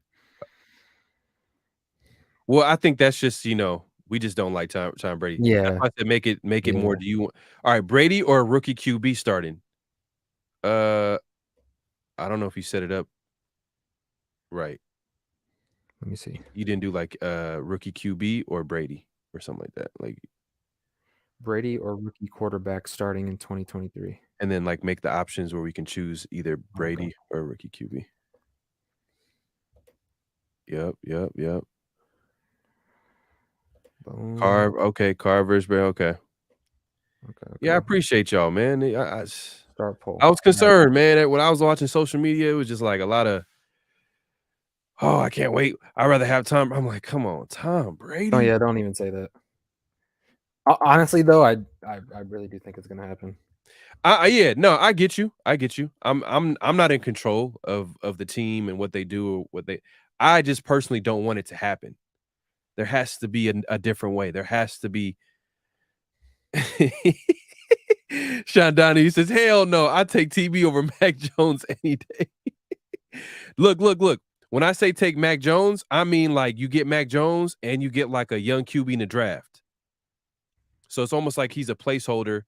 Well, I think that's just we just don't like Tom Brady. That's Yeah, why I said make it more. yeah. Do you want? All right, Brady or a rookie QB starting? Uh, I don't know if you set it up right. Let me see. You didn't do like rookie QB or Brady or something like that. Like Brady or rookie quarterback starting in 2023. and then like make the options where we can choose either Okay. Brady or rookie QB. Yep, yep, yep. Boom. Carr versus Brady. Okay. Okay, Yeah, I okay. appreciate y'all, man. Start poll. I was All right. concerned, man. When I was watching social media, it was just like a lot of, oh, I can't wait. I'd rather have Tom. I'm like, come on, Tom Oh Brady. yeah, don't even say that. Honestly, though, I really do think it's gonna happen. Yeah, no, I get you. I get you. I'm not in control of the team and what they do or what they. I just personally don't want it to happen. There has to be a different way. There has to be. Sean Donnie says, "Hell no, I take TB over Mac Jones any day." Look. When I say take Mac Jones, I mean like you get Mac Jones and you get like a young QB in the draft. So it's almost like he's a placeholder,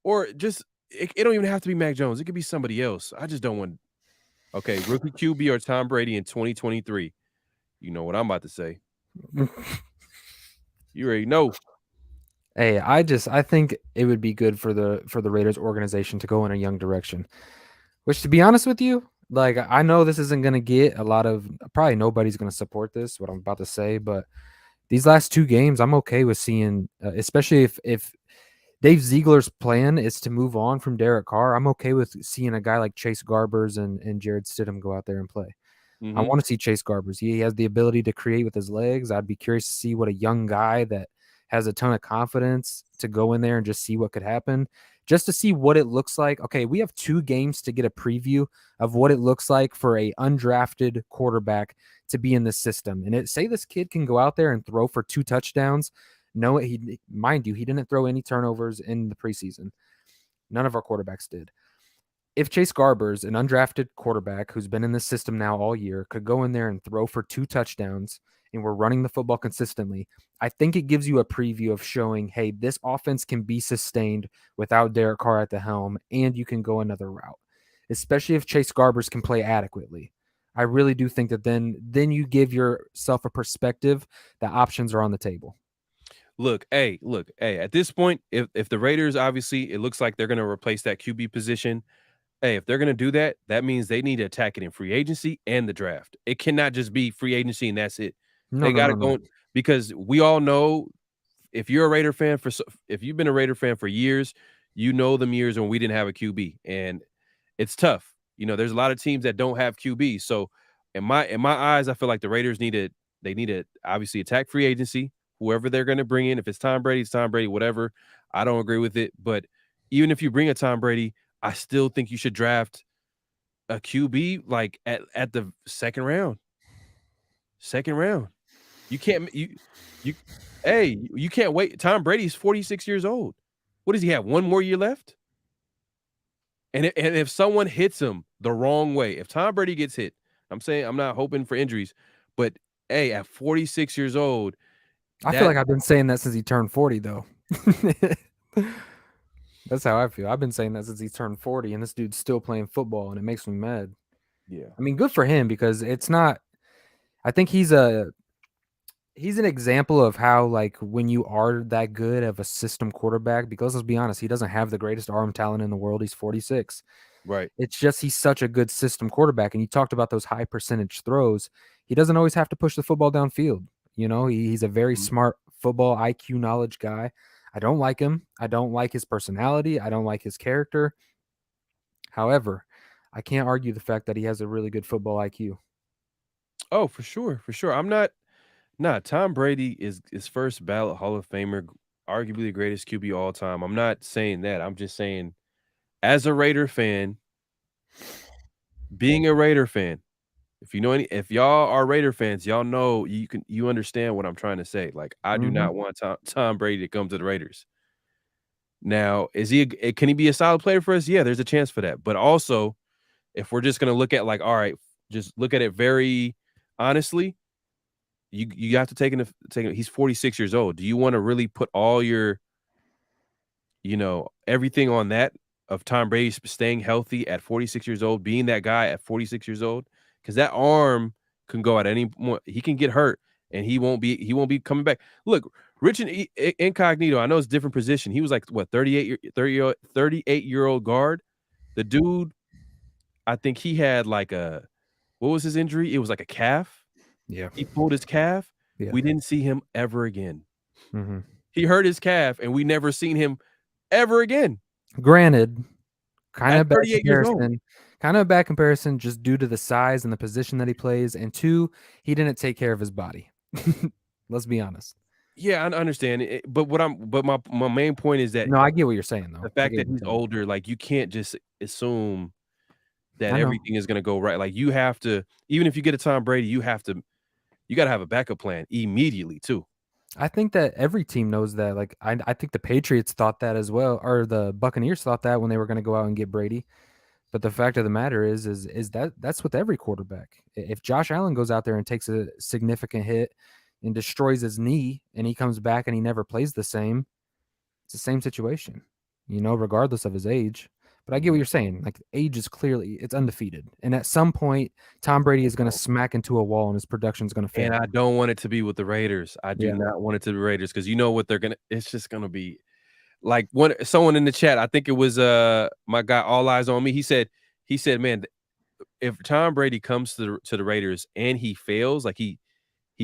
or just it don't even have to be Mac Jones. It could be somebody else. I just don't want. Okay, rookie QB or Tom Brady in 2023. You know what I'm about to say. You already know. Hey, I think it would be good for the Raiders organization to go in a young direction. Which, to be honest with you, like I know this isn't gonna get a lot of probably nobody's gonna support this what I'm about to say, but these last two games I'm okay with seeing, especially if Dave Ziegler's plan is to move on from Derek Carr. I'm okay with seeing a guy like Chase Garbers and Jared Stidham go out there and play. I Mm-hmm. want to see Chase Garbers. He has the ability to create with his legs. I'd be curious to see what a young guy that has a ton of confidence to go in there and just see what could happen, just to see what it looks like. Okay, we have 2 games to get a preview of what it looks like for a undrafted quarterback to be in the system. And say this kid can go out there and throw for 2 touchdowns. No, mind you, he didn't throw any turnovers in the preseason. None of our quarterbacks did. if Chase Garbers, an undrafted quarterback who's been in this system now all year, could go in there and throw for 2 touchdowns and we're running the football consistently, I think it gives you a preview of showing, hey, this offense can be sustained without Derek Carr at the helm and you can go another route, especially if Chase Garbers can play adequately. I really do think that then you give yourself a perspective that options are on the table. Look, hey, at this point, if the Raiders, obviously it looks like they're gonna replace that QB position. Hey, if they're gonna do that, that means they need to attack it in free agency and the draft. It cannot just be free agency and that's it. No, They no, no, gotta no. go, because we all know, if you're a Raider fan if you've been a Raider fan for years, you know them years when we didn't have a QB, and it's tough. There's a lot of teams that don't have QB. So in my eyes, I feel like the Raiders need to obviously attack free agency, whoever they're going to bring in. If it's Tom Brady, it's Tom Brady, whatever. I don't agree with it, but even if you bring a Tom Brady, I still think you should draft a QB like at the second round. Second round. You can't you hey, you can't wait. Tom Brady's 46 years old. What does he have? One more year left? And if someone hits him the wrong way, if Tom Brady gets hit, I'm saying, I'm not hoping for injuries, but hey, at 46 years old, I feel that like I've been saying that since he turned 40, though. That's how I feel. I've been saying that since he turned 40, and this dude's still playing football, and it makes me mad. yeah, I mean, good for him because it's not. I think he's an example of how, like, when you are that good of a system quarterback, because let's be honest, he doesn't have the greatest arm talent in the world. He's 46. right. It's just he's such a good system quarterback. And you talked about those high percentage throws. He doesn't always have to push the football downfield. He's a very Mhm. smart football IQ knowledge guy. I don't like him. I don't like his personality. I don't like his character. However, I can't argue the fact that he has a really good football IQ. Oh, for sure, for sure. I'm not Nah, Tom Brady is first ballot Hall of Famer, arguably the greatest QB all time. I'm not saying that. I'm just saying, as a Raider fan, being a Raider fan, if y'all are Raider fans, y'all know, you understand what I'm trying to say. Like, I do Mhm. not want Tom Brady to come to the Raiders. Now, can he be a solid player for us? Yeah, there's a chance for that. But also, if we're just gonna look at, like, all right, just look at it very honestly, you have to take he's 46 years old. Do you wanna really put all your, everything on that, of Tom Brady staying healthy at 46 years old, being that guy at 46 years old? Because that arm can go at any point. He can get hurt, and he won't be coming back. Look, Rich and Incognito, I know it's a different position. He was like, what, 38-year-old guard. The dude, I think he had like what was his injury? It was like a calf. Yeah. He pulled his calf. Yeah. We didn't see him ever again. Mhm. He hurt his calf, and we never seen him ever again Granted, kind at of bad 38 years old. comparison. Kind of a bad comparison just due to the size and the position that he plays, and two, he didn't take care of his body. Let's be honest. Yeah, I understand it, but my main point is that No, I get what you're saying, the though. I fact get that what you're he's saying. older, like, you can't just assume that I know. everything is gonna go right. Like, you have to, even if you get a Tom Brady, you gotta have a backup plan immediately too. I think that every team knows that. Like, I think the Patriots thought that as well, or the Buccaneers thought that when they were going to go out and get Brady. But the fact of the matter is that that's with every quarterback. If Josh Allen goes out there and takes a significant hit and destroys his knee, and he comes back and he never plays the same, it's the same situation, regardless of his age. But I get what Mhm. you're saying. Like, age is clearly it's undefeated, and at some point, Tom Brady is going to smack into a wall, and his production is going to And fail. I don't want it to be with the Raiders. I do Yeah, not want it to be Raiders, because you know what they're gonna it's just gonna be like, someone in the chat, I think it was, my guy All Eyes on Me, he said, "Man, if Tom Brady comes to the Raiders and he fails, like, he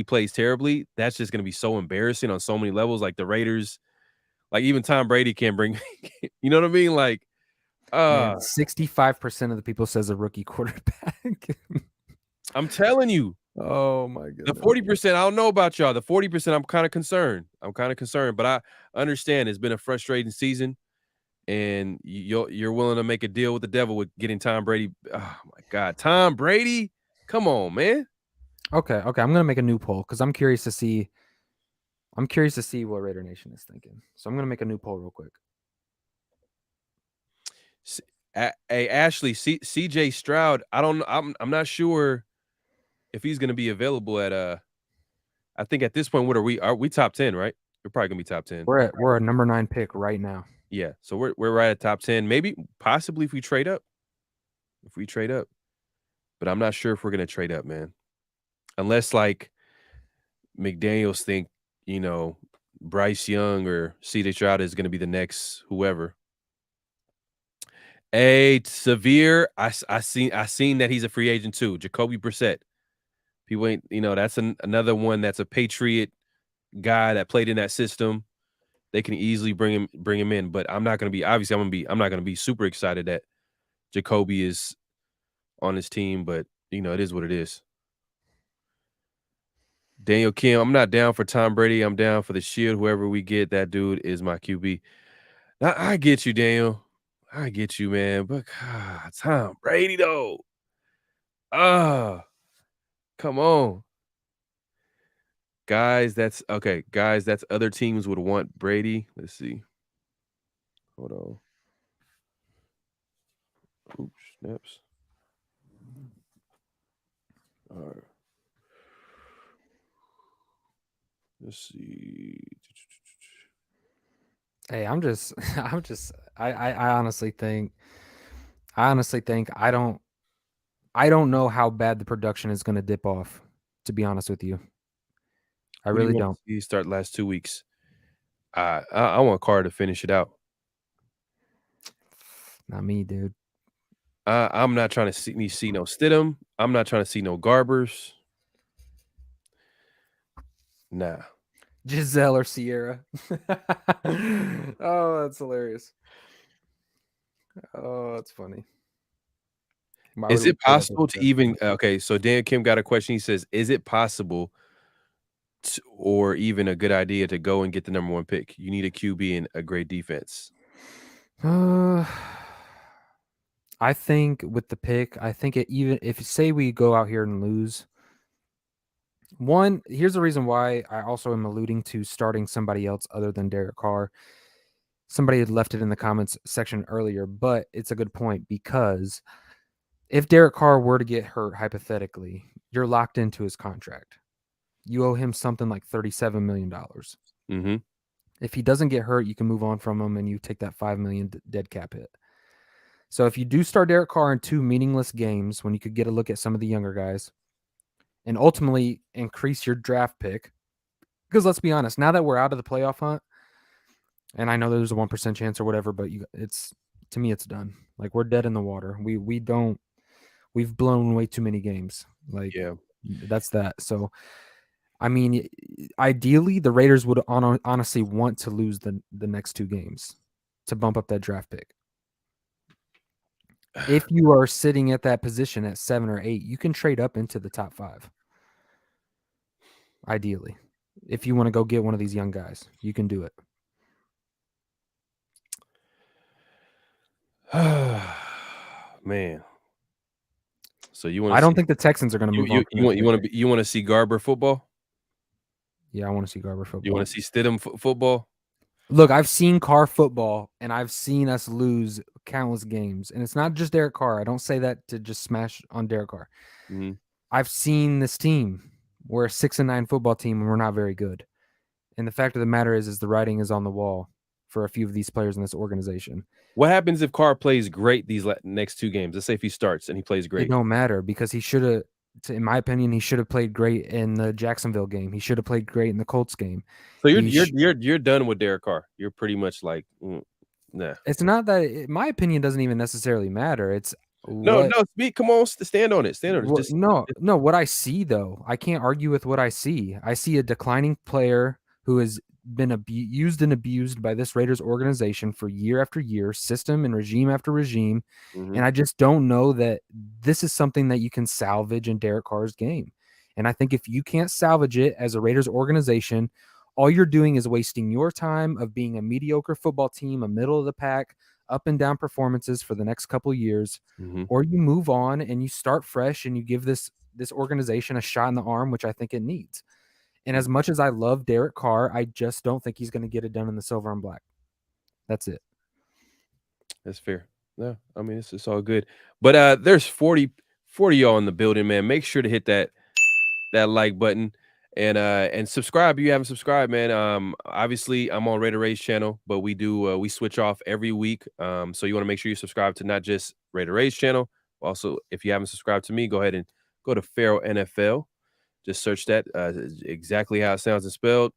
plays terribly, that's just gonna be so embarrassing on so many levels." Like, the Raiders, like, even Tom Brady can't bring you know what I mean? Like, man. 65% of the people says a rookie quarterback. I'm telling you, Oh my the goodness. 40%, I don't know about y'all. The 40%, I'm kinda concerned. But I understand it's been a frustrating season, and you're willing to make a deal with the devil with getting Tom Brady. Oh my god, Tom Brady? Come on, man. Okay, okay. I'm gonna make a new poll because I'm curious to see. I'm curious to see what Raider Nation is thinking. So I'm gonna make a new poll real quick. Hey, Ashley, CJ Stroud. I don't. I'm not sure if he's going to be available at. I think at this point, what are we? Are we top 10? Right? We're probably going to be top 10. We're a number 9 pick right now. Yeah. So we're right at top 10. Maybe possibly if we trade up. If we trade up, but I'm not sure if we're going to trade up, man. Unless like McDaniels think Bryce Young or CJ Stroud is going to be the next whoever. Hey, Severe, I seen that he's a free agent too. Jacoby Brissett. People ain't, that's another one that's a Patriot guy that played in that system. They can easily bring him in, but I'm not gonna be obviously I'm not gonna be super excited that Jacoby is on his team, but it is what it is. Daniel Kim, I'm not down for Tom Brady. I'm down for the Shield. Whoever we get, that dude is my QB. I get you, Daniel. I get you, man. But God, Tom Brady though. Ah, come on. Guys, that's okay. Guys, that's other teams would want Brady. Let's see. Hold on. Oops, snaps. All right. Let's see. Hey, I'm just I'm just I honestly think I don't know how bad the production is going to dip off, to be honest with you. I Who do you really want don't. to see start last 2 weeks? I want Carr to finish it out. Not me, dude. I'm not trying to see no Stidham. I'm not trying to see no Garbers. Nah. Giselle or Sierra. Oh, that's hilarious. Oh, that's funny. Why would Is we it put up with possible to that? even okay? So Dan Kim got a question. He says, "Is it possible or even a good idea to go and get the number one pick? You need a QB and a great defense." Uh, I think with the pick, I think it even if say we go out here and lose. One, here's the reason why I also am alluding to starting somebody else other than Derek Carr. Somebody had left it in the comments section earlier, but it's a good point because if Derek Carr were to get hurt hypothetically, you're locked into his contract. You owe him something like $37 million. Mm-hmm. If he doesn't get hurt, you can move on from him and you take that $5 million dead cap hit. So if you do start Derek Carr in 2 meaningless games when you could get a look at some of the younger guys and ultimately increase your draft pick, because let's be honest, now that we're out of the playoff hunt, and I know there's a 1% chance or whatever, but it's to me it's done. Like we're dead in the water. We've blown way too many games. Like Yeah. that's that. So I mean, ideally the Raiders would honestly want to lose the next 2 games to bump up that draft pick. If you are sitting at that position at 7 or 8, you can trade up into the top 5. Ideally. If you want to go get one of these young guys, you can do it. Man. So you want I to don't see think the Texans are going to move on from that pick. you want to see Garber football? Yeah, I want to see Garber You football. want to see Stidham football? Look, I've seen Carr football, and I've seen us lose countless games. And it's not just Derek Carr. I don't say that to just smash on Derek Carr. Mhm. I've seen this team. We're a 6-9 football team, and we're not very good. And the fact of the matter is the writing is on the wall for a few of these players in this organization. What happens if Carr plays great these next 2 games? Let's say if he starts and he plays It great. don't matter because he should have, in my opinion, he should have played great in the Jacksonville game. He should have played great in the Colts game. So you're done with Derek Carr. You're pretty much like, nah. It's not that my opinion doesn't even necessarily matter. It's No, what no, speak. Come on, stand on it. Stand on it. Just no, what I see though, I can't argue with what I see. I see a declining player who has been used and abused by this Raiders organization for year after year, system and regime after regime, mhm, and I just don't know that this is something that you can salvage in Derek Carr's game. And I think if you can't salvage it as a Raiders organization, all you're doing is wasting your time of being a mediocre football team, a middle of the pack, up and down performances for the next couple years, mhm, or you move on and you start fresh and you give this organization a shot in the arm, which I think it needs. And as mhm. much as I love Derek Carr, I just don't think he's going to get it done in the silver and black. That's it. That's fair. Yeah, I mean, it's all good. But, there's 40 y'all in the building, man. Make sure to hit that like button and subscribe if you haven't subscribed, man. Obviously, I'm on Raider Ray's channel, but we switch off every week. So you wanna make sure you subscribe to not just Raider Ray's channel. Also, if you haven't subscribed to me, go ahead and go to Farrell NFL. Just search that, exactly how it sounds and spelled,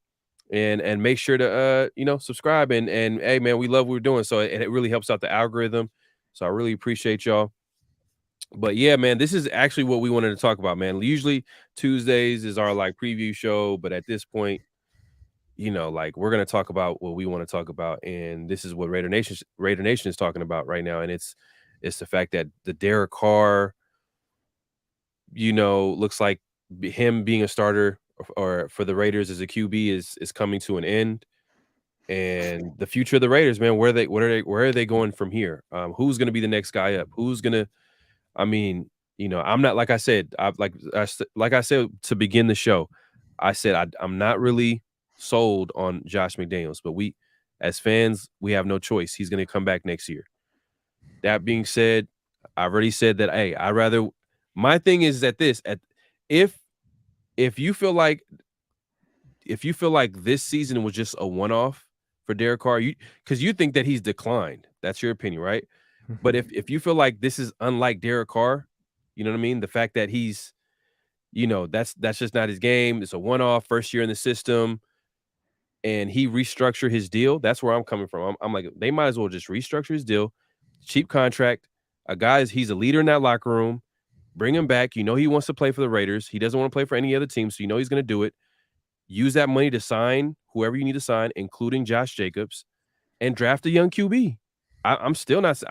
and make sure to subscribe and hey man, we love what we're doing. So and it really helps out the algorithm. So I really appreciate y'all. But yeah, man, this is actually what we wanted to talk about, man. Usually Tuesdays is our like preview show, but at this point, like we're gonna talk about what we want to talk about, and this is what Raider Nation is talking about right now, and it's the fact that the Derek Carr, looks like him being a starter or for the Raiders as a QB is coming to an end. And the future of the Raiders, man, where are they going from here? Who's gonna be the next guy up? Who's gonna I mean, I'm not like I said, like I said to begin the show, I said I'm not really sold on Josh McDaniels, but we as fans, we have no choice. He's gonna come back next year. That being said, I've already said that, hey, I rather my thing is that if if you feel like this season was just a one-off for Derek Carr, because you think that he's declined. That's your opinion, right? But if you feel like this is unlike Derek Carr, you know what I mean? The fact that he's, that's just not his game. It's a one-off, first year in the system, and he restructured his deal. That's where I'm coming from. I'm like, they might as well just restructure his deal, cheap contract. He's a leader in that locker room. Bring him back. He wants to play for the Raiders. He doesn't want to play for any other team, so he's going to do it. Use that money to sign whoever you need to sign, including Josh Jacobs, and draft a young QB. I'm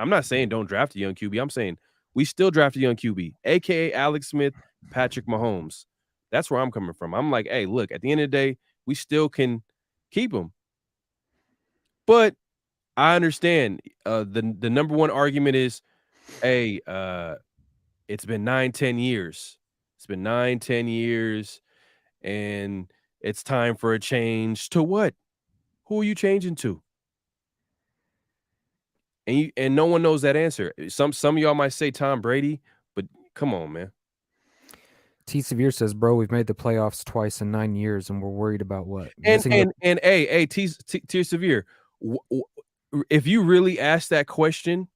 not saying don't draft a young QB. I'm saying we still draft a young QB, aka Alex Smith, Patrick Mahomes. That's where I'm coming from. I'm like, hey, look, at the end of the day, we still can keep him. But I understand the number one argument is, hey, it's been 9-10 years. It's been 9-10 years, and it's time for a change. To what? Who are you changing to? And no one knows that answer. Some of y'all might say Tom Brady, but come on, man. T Severe says, "Bro, we've made the playoffs twice in 9 years, and we're worried about what? And Missing the." and hey, T Severe, if you really ask that question,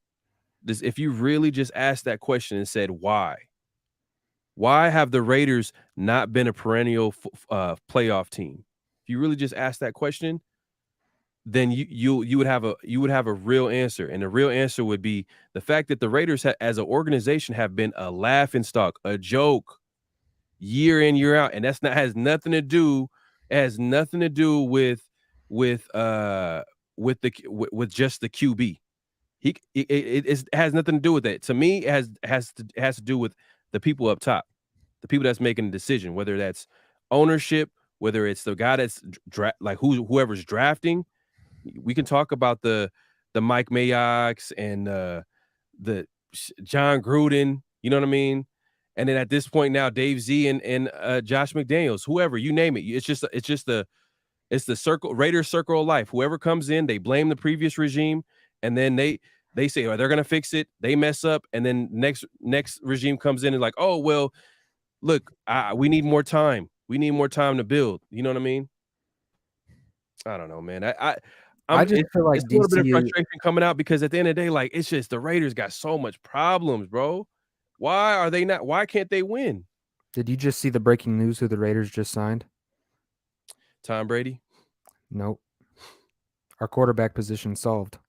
if you really just asked that question and said why have the Raiders not been a perennial playoff team? If you really just ask that question, then you would have a real answer, and the real answer would be the fact that the Raiders as an organization have been a laughing stock, a joke, year in year out, and has nothing to do. It has nothing to do with with just the QB. It has nothing to do with that. To me, it has to do with the people up top, the people that's making the decision, whether that's ownership, whether it's the guy that's whoever's drafting. We can talk about the Mike Mayock's and the John Gruden, you know what I mean? And then at this point now, Dave Z and Josh McDaniels, whoever you name it, it's the circle Raiders circle of life. Whoever comes in, they blame the previous regime, and then they say, oh, they're gonna fix it. They mess up, and then next regime comes in and like, oh well, look, we need more time. We need more time to build. You know what I mean? I don't know, man. I just feel like It's a little bit of DC is. frustration coming out because at the end of the day, like it's just the Raiders got so much problems, bro. Why can't they win? Did you just see the breaking news who the Raiders just signed? Tom Brady? Nope. Our quarterback position solved.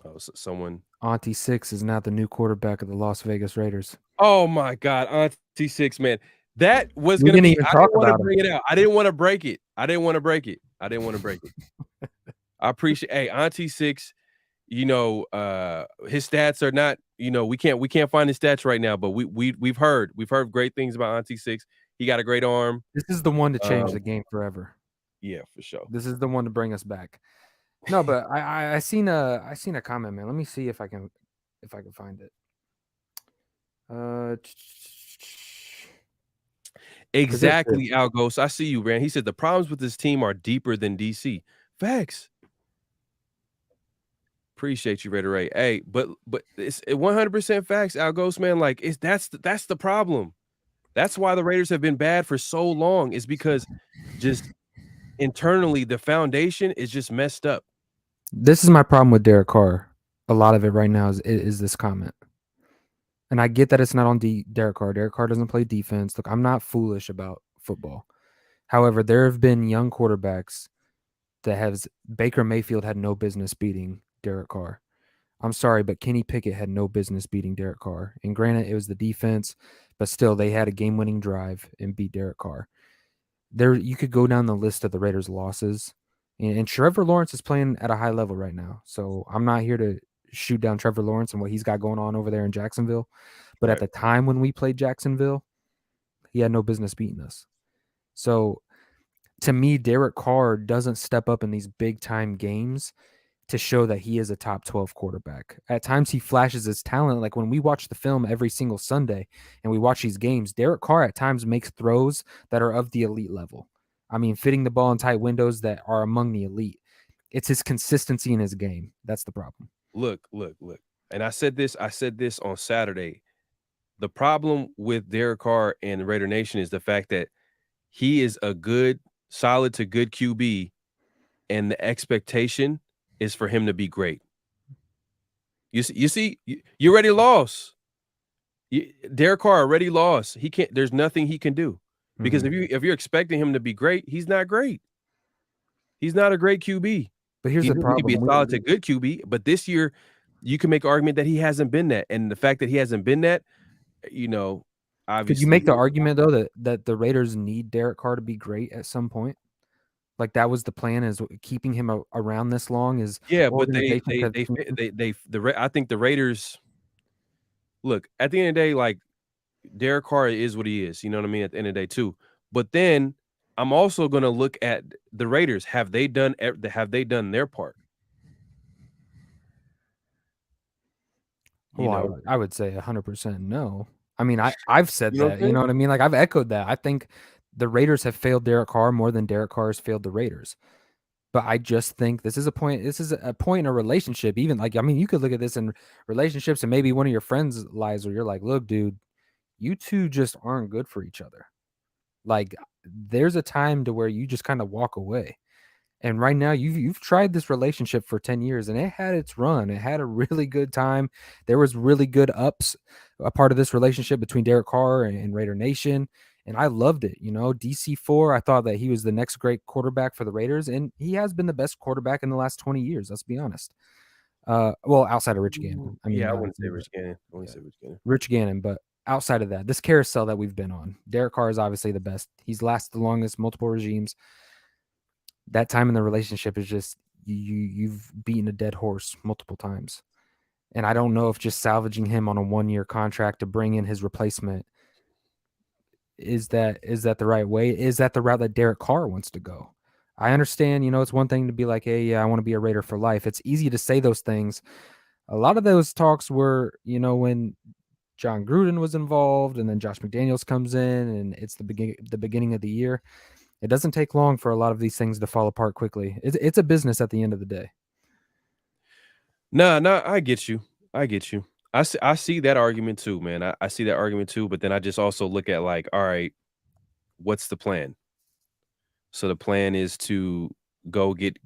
Oh, someone. Auntie Six is now the new quarterback of the Las Vegas Raiders. Oh my God, Auntie Six, man. That was We gonna didn't be. even I talk didn't want to about him. bring it out. I didn't want to break it. I didn't want to break it. I appreciate. Hey, Auntie Six. His stats are not. We can't find his stats right now, but we've heard great things about Auntie Six. He got a great arm. This is the one to change the game forever. Yeah, for sure. This is the one to bring us back. No, but I seen a comment, man. Let me see if I can find it. Exactly, Algos. I see you, man. He said the problems with this team are deeper than DC. Facts. Appreciate you, Raider Ray. Hey, but it's 100% facts, Al Ghost, man. Like it's that's the problem. That's why the Raiders have been bad for so long. Is because just internally the foundation is just messed up. This is my problem with Derek Carr. A lot of it right now is this comment. And I get that it's not on Derek Carr. Derek Carr doesn't play defense. Look, I'm not foolish about football. However, there have been young quarterbacks that has Baker Mayfield had no business beating Derek Carr. I'm sorry, but Kenny Pickett had no business beating Derek Carr. And granted, it was the defense, but still, they had a game-winning drive and beat Derek Carr. There, you could go down the list of the Raiders' losses, and Trevor Lawrence is playing at a high level right now. So I'm not here to shoot down Trevor Lawrence and what he's got going on over there in Jacksonville. But at Right. the time when we played Jacksonville, he had no business beating us. So to me, Derek Carr doesn't step up in these big time games to show that he is a top 12 quarterback. At times he flashes his talent. Like when we watch the film every single Sunday and we watch these games, Derek Carr at times makes throws that are of the elite level. I mean, fitting the ball in tight windows that are among the elite. It's his consistency in his game. That's the problem. Look. And I said this on Saturday. The problem with Derek Carr and Raider Nation is the fact that he is a good, solid to good QB, and the expectation is for him to be great. You already lost. Derek Carr already lost. He can't. There's nothing he can do because Mhm. if you're expecting him to be great, he's not great. He's not a great QB. But here's the He could be a problem. solid to good QB, but this year you can make an argument that he hasn't been that, and the fact that he hasn't been that, you know, Could you make the obviously, argument though that the Raiders need Derek Carr to be great at some point? Like that was the plan is keeping him around this long is yeah, but organization could I think the Raiders look at the end of the day, like Derek Carr is what he is. You know what I mean? At the end of the day, too. But then I'm also going to look at the Raiders. Have they done their part? You know, Well, I would say 100% no. I mean, I've said you know what that, I'm you know saying? what I mean? Like I've echoed that. I think the Raiders have failed Derek Carr more than Derek Carr has failed the Raiders. But I just think this is a point in a relationship. Even like, I mean, you could look at this in relationships and maybe one of your friends' lives where you're like, look, dude, you two just aren't good for each other. Like there's a time to where you just kind of walk away. And right now, you've tried this relationship for 10 years and it had its run. It had a really good time. There was really good ups, a part of this relationship between Derek Carr and Raider Nation. And I loved it. You know, DC4, I thought that he was the next great quarterback for the Raiders, and he has been the best quarterback in the last 20 years. Let's be honest. Well, outside of Rich Gannon. I mean, Yeah, I wouldn't say obviously, but Rich Gannon. I wouldn't yeah, say Rich Gannon. Rich Gannon. But outside of that, this carousel that we've been on, Derek Carr is obviously the best. He's lasted the longest, multiple regimes. That time in the relationship is just you've beaten a dead horse multiple times. And I don't know if just salvaging him on a 1-year contract to bring in his replacement is that the right way? Is that the route that Derek Carr wants to go? I understand, it's one thing to be like, hey, yeah, I want to be a Raider for life. It's easy to say those things. A lot of those talks were, when John Gruden was involved and then Josh McDaniels comes in and it's the beginning of the year. It doesn't take long for a lot of these things to fall apart quickly. It's a business at the end of the day. No, I get you. I get you. I see that argument too, man. I see that argument too, but then I just also look at like, all right, what's the plan? So the plan is to go get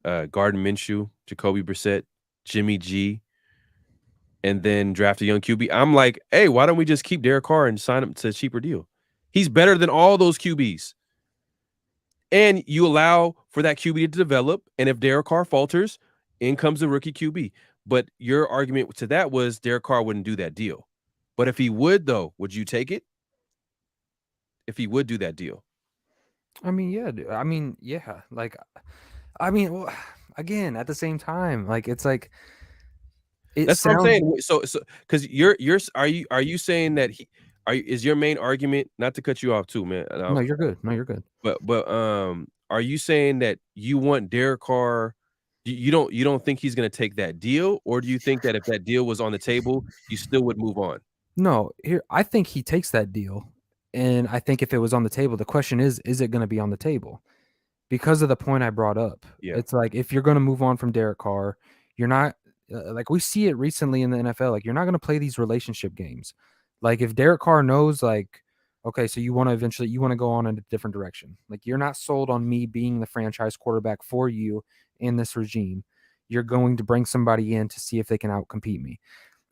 Gardner Minshew, Jacoby Brissett, Jimmy G, and then draft a young QB. I'm like, hey, why don't we just keep Derek Carr and sign him to a cheaper deal? He's better than all those QBs. And you allow for that QB to develop. And if Derek Carr falters, in comes the rookie QB. But your argument to that was Derek Carr wouldn't do that deal. But if he would, though, would you take it? If he would do that deal? I mean, yeah. I mean, yeah. Like, I mean, well, again, at the same time, like it's like it That's what I'm sounds. saying. So because are you saying that is your main argument, not to cut you off too, man? No, you're good. No, you're good. But are you saying that you want Derek Carr? You don't think he's going to take that deal, or do you think that if that deal was on the table, you still would move on? No, here I think he takes that deal, and I think if it was on the table, the question is it going to be on the table? Because of the point I brought up, Yeah. it's like if you're going to move on from Derek Carr, You're not like we see it recently in the NFL. Like you're not going to play these relationship games. Like if Derek Carr knows, like, okay, so you want to eventually you want to go on in a different direction. Like you're not sold on me being the franchise quarterback for you in this regime. You're going to bring somebody in to see if they can outcompete me.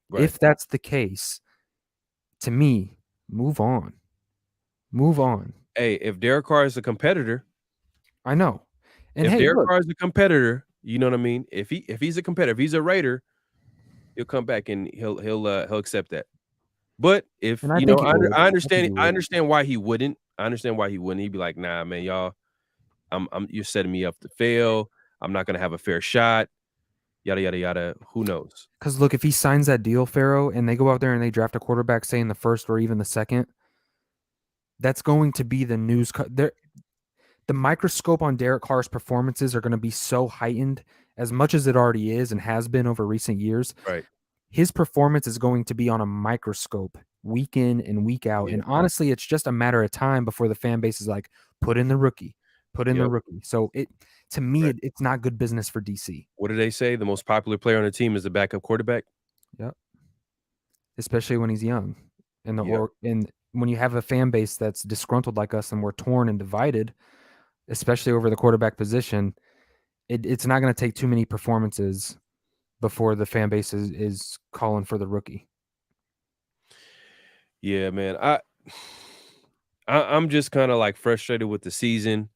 Right. If that's the case, to me, move on. Move on. Hey, if Derek Carr is a competitor, I know. And if hey, Derek look, Carr is a competitor, you know what I mean? If he's a competitor, if he's a Raider, he'll come back and he'll accept that. But if and I you think know, he would. I think he I would. understand why he wouldn't. I understand why he wouldn't. He'd be like, "Nah, man, y'all, you're setting me up to fail. I'm not gonna have a fair shot. Yada yada yada. Who knows?" Because look, if he signs that deal, Pharaoh, and they go out there and they draft a quarterback, say in the first or even the second, that's going to be the news. The microscope on Derek Carr's performances are going to be so heightened, as much as it already is and has been over recent years. Right. His performance is going to be on a microscope week in and week out. Yeah. And honestly, it's just a matter of time before the fan base is like, put in the rookie, put in the Yep. rookie. So to me, Right. it's not good business for DC. What do they say? The most popular player on the team is the backup quarterback. Yep. Especially when he's young. Yep. And when you have a fan base that's disgruntled like us and we're torn and divided, especially over the quarterback position, it's not going to take too many performances before the fan base is calling for the rookie. Yeah, man. I'm just kind of like frustrated with the season,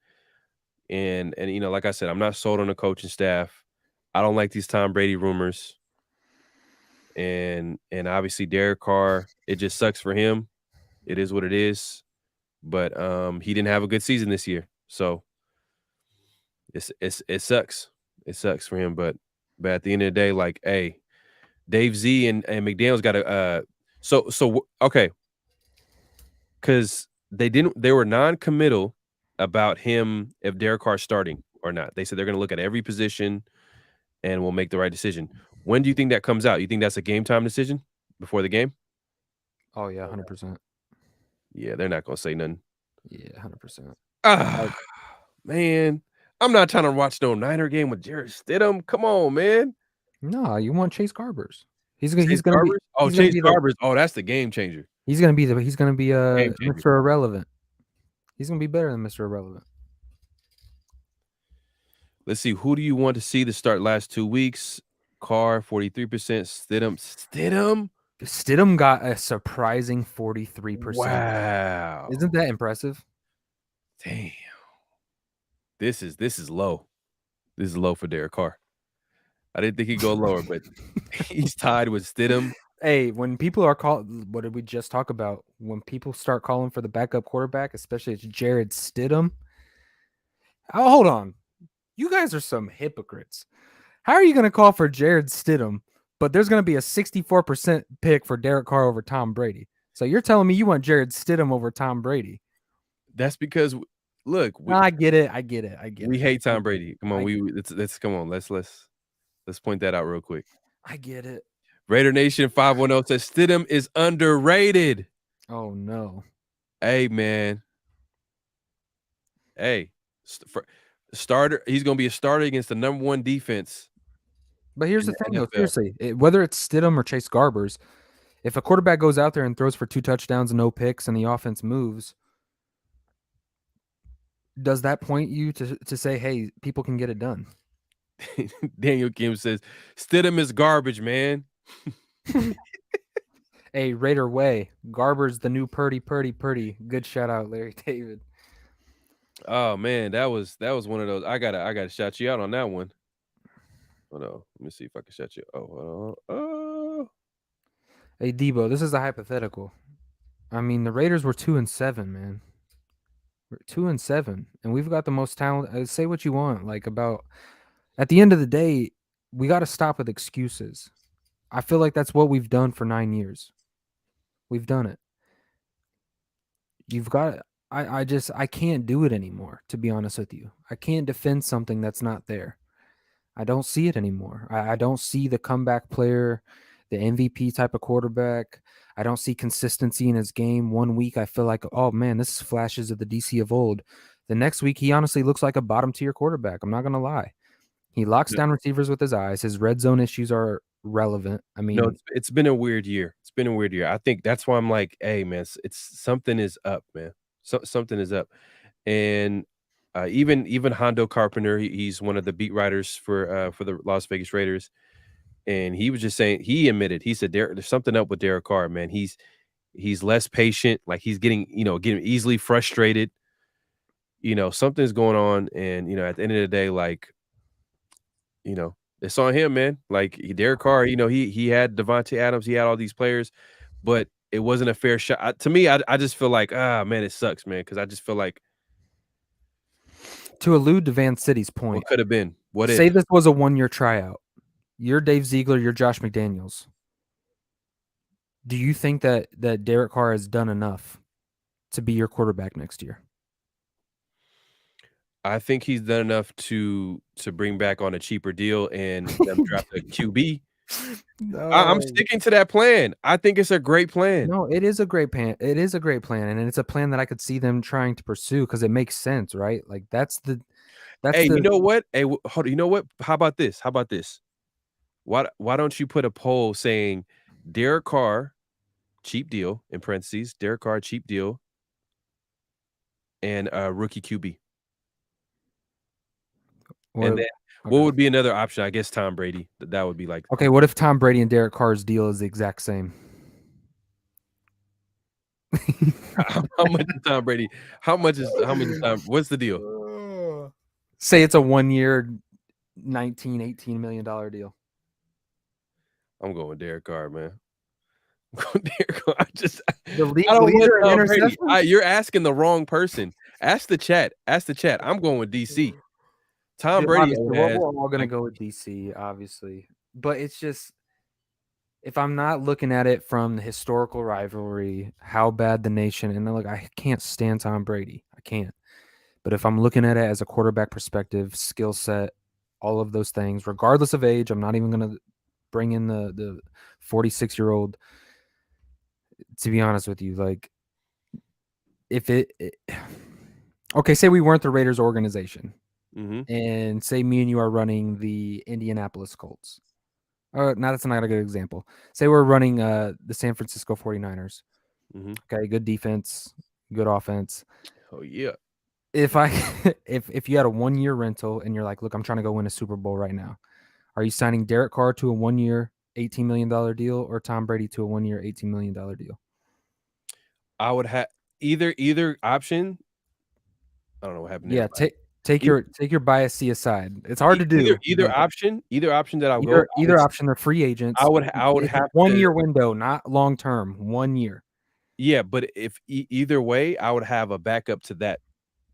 and you know, like I said, I'm not sold on the coaching staff. I don't like these Tom Brady rumors, and obviously Derek Carr. It just sucks for him. It is what it is. But he didn't have a good season this year, so it sucks. It sucks for him. But at the end of the day, like, hey, Dave Z and McDaniel's got to okay, because they were non-committal about him if Derek Carr's starting or not. They said they're going to look at every position and we'll make the right decision. When do you think that comes out? You think that's a game time decision before the game? Oh yeah, 100%. Yeah, they're not going to say nothing. Yeah, 100%. Ah, man, I'm not trying to watch no Niner game with Jared Stidham. Come on, man. No, you want Chase Garbers. He's gonna Chase he's gonna be Garbers? Oh, he's gonna Chase be the Garbers. Oh, that's the game changer. he's gonna be Game changer. Mr. Irrelevant. He's gonna be better than Mr. Irrelevant. Let's see. Who do you want to see to start last 2 weeks? Carr, 43%. Stidham? Stidham got a surprising 43%. Wow. Isn't that impressive? Damn. This is low. This is low for Derek Carr. I didn't think he'd go lower, but he's tied with Stidham. Hey, when people are called, what did we just talk about? When people start calling for the backup quarterback, especially it's Jared Stidham. Oh, hold on. You guys are some hypocrites. How are you going to call for Jared Stidham, but there's going to be a 64% pick for Derek Carr over Tom Brady? So you're telling me you want Jared Stidham over Tom Brady? That's because look, No, I get it. we hate Tom Brady. Come on, I get let's come on. Let's point that out real quick. I get it. Raider Nation 510 says Stidham is underrated. Oh no. Hey man. Hey, starter. He's going to be a starter against the number 1 defense. But here's In the the thing, though. NFL. Seriously, whether it's Stidham or Chase Garbers, if a quarterback goes out there and throws for 2 touchdowns and no picks, and the offense moves, does that point you to say, hey, people can get it done? Daniel Kim says Stidham is garbage, man. Hey, Raider Way, Garber's the new Purdy. Good shout out, Larry David. Oh man, that was one of those. I gotta shout you out on that one. Hold on, let me see if I can shout you. Oh, Hey, Debo, this is a hypothetical. I mean, the Raiders were 2-7, man. We're 2-7, and we've got the most talent. Say what you want, like about. At the end of the day, we got to stop with excuses. I feel like that's what we've done for 9 years. We've done it. You've got. I can't do it anymore. To be honest with you, I can't defend something that's not there. I don't see it anymore. I don't see the comeback player, the MVP type of quarterback. I don't see consistency in his game. One week I feel like, oh man, this is flashes of the DC of old. The next week he honestly looks like a bottom tier quarterback. I'm not gonna lie. He locks down receivers with his eyes. His red zone issues are relevant. I No, mean, it's been a weird year. It's been a weird year. I think that's why I'm like, "Hey, man, it's something is up, man. Something is up." And, even Hondo Carpenter, he's one of the beat writers for the Las Vegas Raiders, and he was just saying he admitted, he said, "There's something up with Derek Carr, man. He's less patient, like, he's getting easily frustrated, something's going on, and, at the end of the day, like, it's on him, man. Like, Derek Carr, he had Devontae Adams, he had all these players, but it wasn't a fair shot. To me, I just feel like, man, it sucks, man, because I just feel like to allude to Van City's what point, could have been? What say if? this was a 1-year tryout. You're Dave Ziegler, you're Josh McDaniels. Do you think that Derek Carr has done enough to be your quarterback next year? I think he's done enough to bring back on a cheaper deal and them draft a QB. I'm No. sticking to that plan. I think it's a great plan. No, it is a great plan. It is a great plan, and it's a plan that I could see them trying to pursue because it makes sense, right? Like that's Hey, you the know what? Hey, hold on, you know what? How about this? How about this? Why don't you put a poll saying Derek Carr, cheap deal, in parentheses, Derek Carr, cheap deal, and, rookie QB? And what then what okay. would be another option? I guess Tom Brady. That would be like Okay, what if Tom Brady and Derek Carr's deal is the exact same? how much is Tom Brady? How much is Tom what's the deal? Say it's a 1-year, 19, $18 million deal. I'm going Derek Carr, man. I'm going Derek Carr. The I don't want leader in Tom Brady. interceptions? You're asking the wrong person. Ask the chat. Ask the chat. I'm going with DC. Tom Brady Obviously, has we're all gonna like go with DC, obviously. But it's just if I'm not looking at it from the historical rivalry, how bad the nation and look, I can't stand Tom Brady. I can't. But if I'm looking at it as a quarterback perspective, skill set, all of those things, regardless of age, I'm not even gonna bring in the 46-year-old. To be honest with you, like if it okay, say we weren't the Raiders organization, mhm, and say me and you are running the Indianapolis Colts. No, that's not a good example. Say we're running the San Francisco 49ers. mhm. Okay, good defense, good offense. Oh, yeah. If I if you had a 1-year rental and you're like, look, I'm trying to go win a Super Bowl right now. Are you signing Derek Carr to a 1-year, $18 million deal or Tom Brady to a 1-year, $18 million deal? I would have either option. I don't know what happened there, Yeah, but take e your bias aside. It's hard to do, either but option that I'll go, either option, they're free agents. I would It's a have to. 1-year window, not long term. 1 year. Yeah, but if either way, I would have a backup to that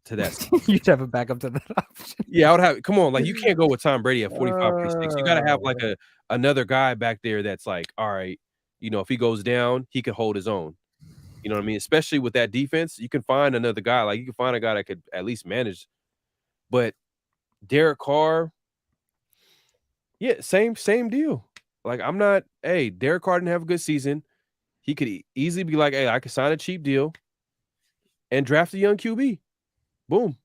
situation. You'd have a backup to that option. Yeah, I would have come on, like, you can't go with Tom Brady at 45, 46. You gotta have, like, Uh, another guy back there that's like, "Alright, if he goes down, he can hold his own." You know what I mean? Especially with that defense, you can find another guy, like, you can find a guy that could at least manage. But Derek Carr, yeah, same deal. Like, I'm not hey, Derek Carr didn't have a good season. He could easily be like, "Hey, I could sign a cheap deal and draft a young QB." Boom.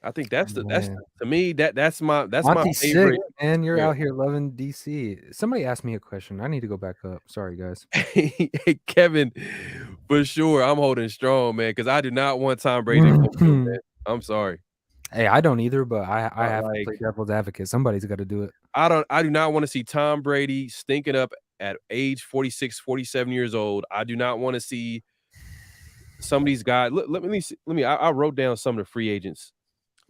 I think that's man. to me, that's my Monty's sick, favorite. man. You're Yeah. out here loving DC. Somebody asked me a question. I need to go back up. Sorry, guys. Hey, Kevin, for sure, I'm holding strong, man, because I do not want Tom Brady to come through, man. I'm sorry. Hey, I don't either, but I have to Like, play devil's advocate. Somebody's got to do it. I do not wanna see Tom Brady stinking up at age 46, 47 years old. I do not wanna see some of these guys. I wrote down some of the free agents.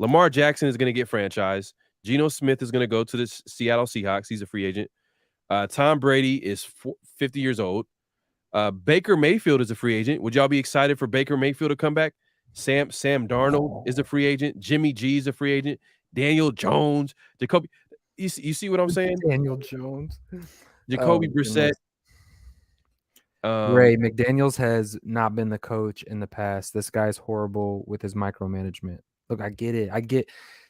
Lamar Jackson is gonna get franchised. Geno Smith is gonna go to the Seattle Seahawks. He's a free agent. Tom Brady is 50 years old. Baker Mayfield is a free agent. Would y'all be excited for Baker Mayfield to come back? Sam Darnold is a free agent. Jimmy G is a free agent. Daniel Jones, Jacoby. You see what I'm saying? Daniel Jones. Jacoby Oh, Brissett. goodness. Um, Ray McDaniels has not been the coach in the past. This guy's horrible with his micromanagement. Look, I get it. I get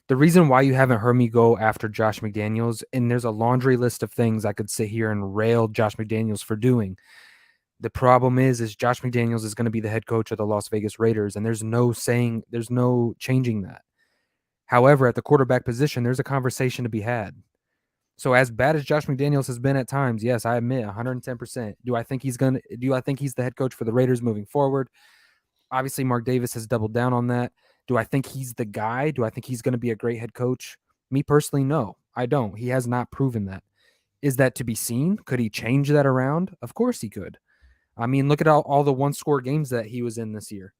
the reason why you haven't heard me go after Josh McDaniels, and there's a laundry list of things I could sit here and rail Josh McDaniels for doing. The problem is Josh McDaniels is going to be the head coach of the Las Vegas Raiders, and there's no changing that. However, at the quarterback position, there's a conversation to be had. So as bad as Josh McDaniels has been at times, yes, I admit 110%. Do I think he's the head coach for the Raiders moving forward? Obviously, Mark Davis has doubled down on that. Do I think he's the guy? Do I think he's going to be a great head coach? Me personally, no, I don't. He has not proven that. Is that to be seen? Could he change that around? Of course he could. I mean, look at all the one-score games that he was in this year.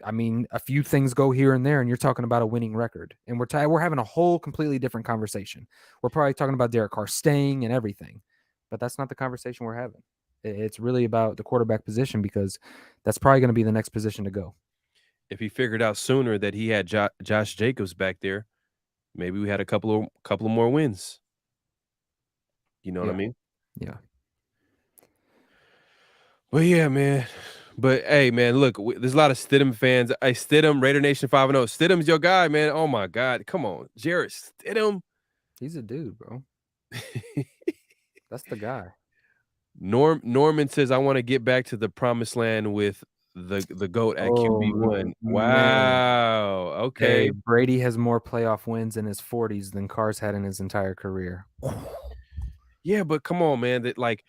I mean, a few things go here and there, and you're talking about a winning record. And we're having a whole completely different conversation. We're probably talking about Derek Carr staying and everything, but that's not the conversation we're having. It's really about the quarterback position because that's probably going to be the next position to go. If he figured out sooner that he had Josh Jacobs back there, maybe we had a couple of more wins. You know what I mean? Yeah. Well, yeah, man. But hey, man, look, there's a lot of Stidham fans. Hey, Stidham, Raider Nation 5-0. Stidham's your guy, man. Oh my God, come on, Jarrett Stidham. He's a dude, bro. That's the guy. Norman says, "I want to get back to the promised land with the goat at QB1." Man. Wow. Hey, Okay. Brady has more playoff wins in his 40s than Carr's had in his entire career. Yeah, but come on, man. That like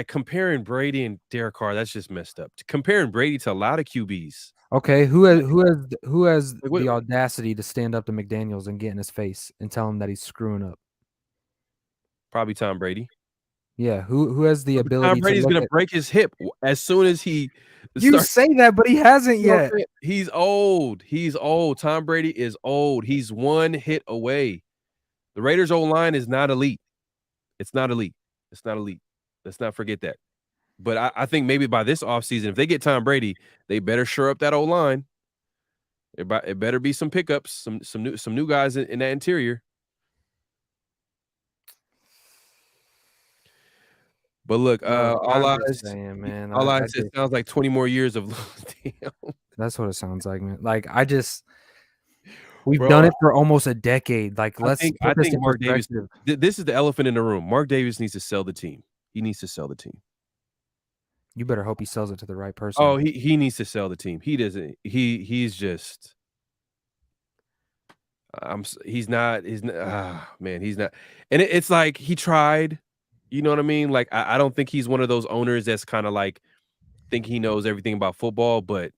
comparing Brady and Derek Carr, that's just messed up. Comparing Brady to a lot of QBs. Okay, who has Like, the audacity to stand up to McDaniels and get in his face and tell him that he's screwing up? probably Tom Brady. Yeah, who has the But Tom ability to Brady's look gonna at? break his hip as soon as he You starts. say that, but he hasn't You know what yet. I'm saying? He's old. He's old. Tom Brady is old. He's one hit away. The Raiders' O-line is not elite. It's not elite. It's not elite. Let's not forget that. But I think maybe by this offseason, if they get Tom Brady, they better shore up that O-line. It better be some pickups, some new guys in that interior. But look, Look, all I'm just eyes saying, man. all I eyes, it just sounds like 20 more years of damn. That's what it sounds like, man. Like we've done Bro, it for almost a decade. Like let's I put this think in Mark Davis perspective. this is the elephant in the room. Mark Davis needs to sell the team. He needs to sell the team. You better hope he sells it to the right Oh, person. he needs to sell the team. He doesn't he's just man, he's not. And it's like he tried, you know what I mean? Like I don't think he's one of those owners that's kind of like think he knows everything about football, but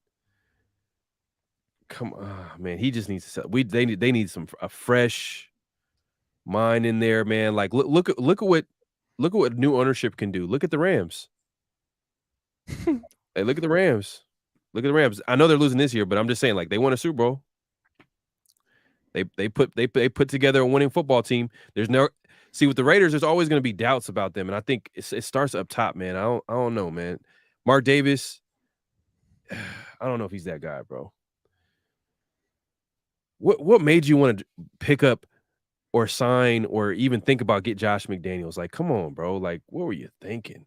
come on, man, he just needs to sell. They need a fresh mind in there, man. Like look at what new ownership can do. Look at the Rams. Hey, look at the Rams. Look at the Rams. I know they're losing this year, but I'm just saying, like they won a Super Bowl. They put together a winning football team. There's no see with the Raiders. There's always going to be doubts about them, and I think it starts up top, man. I don't know, man. Mark Davis. I don't know if he's that guy, bro. What made you want to pick up or sign or even think about get Josh McDaniels? Like, come on, bro. Like, what were you thinking?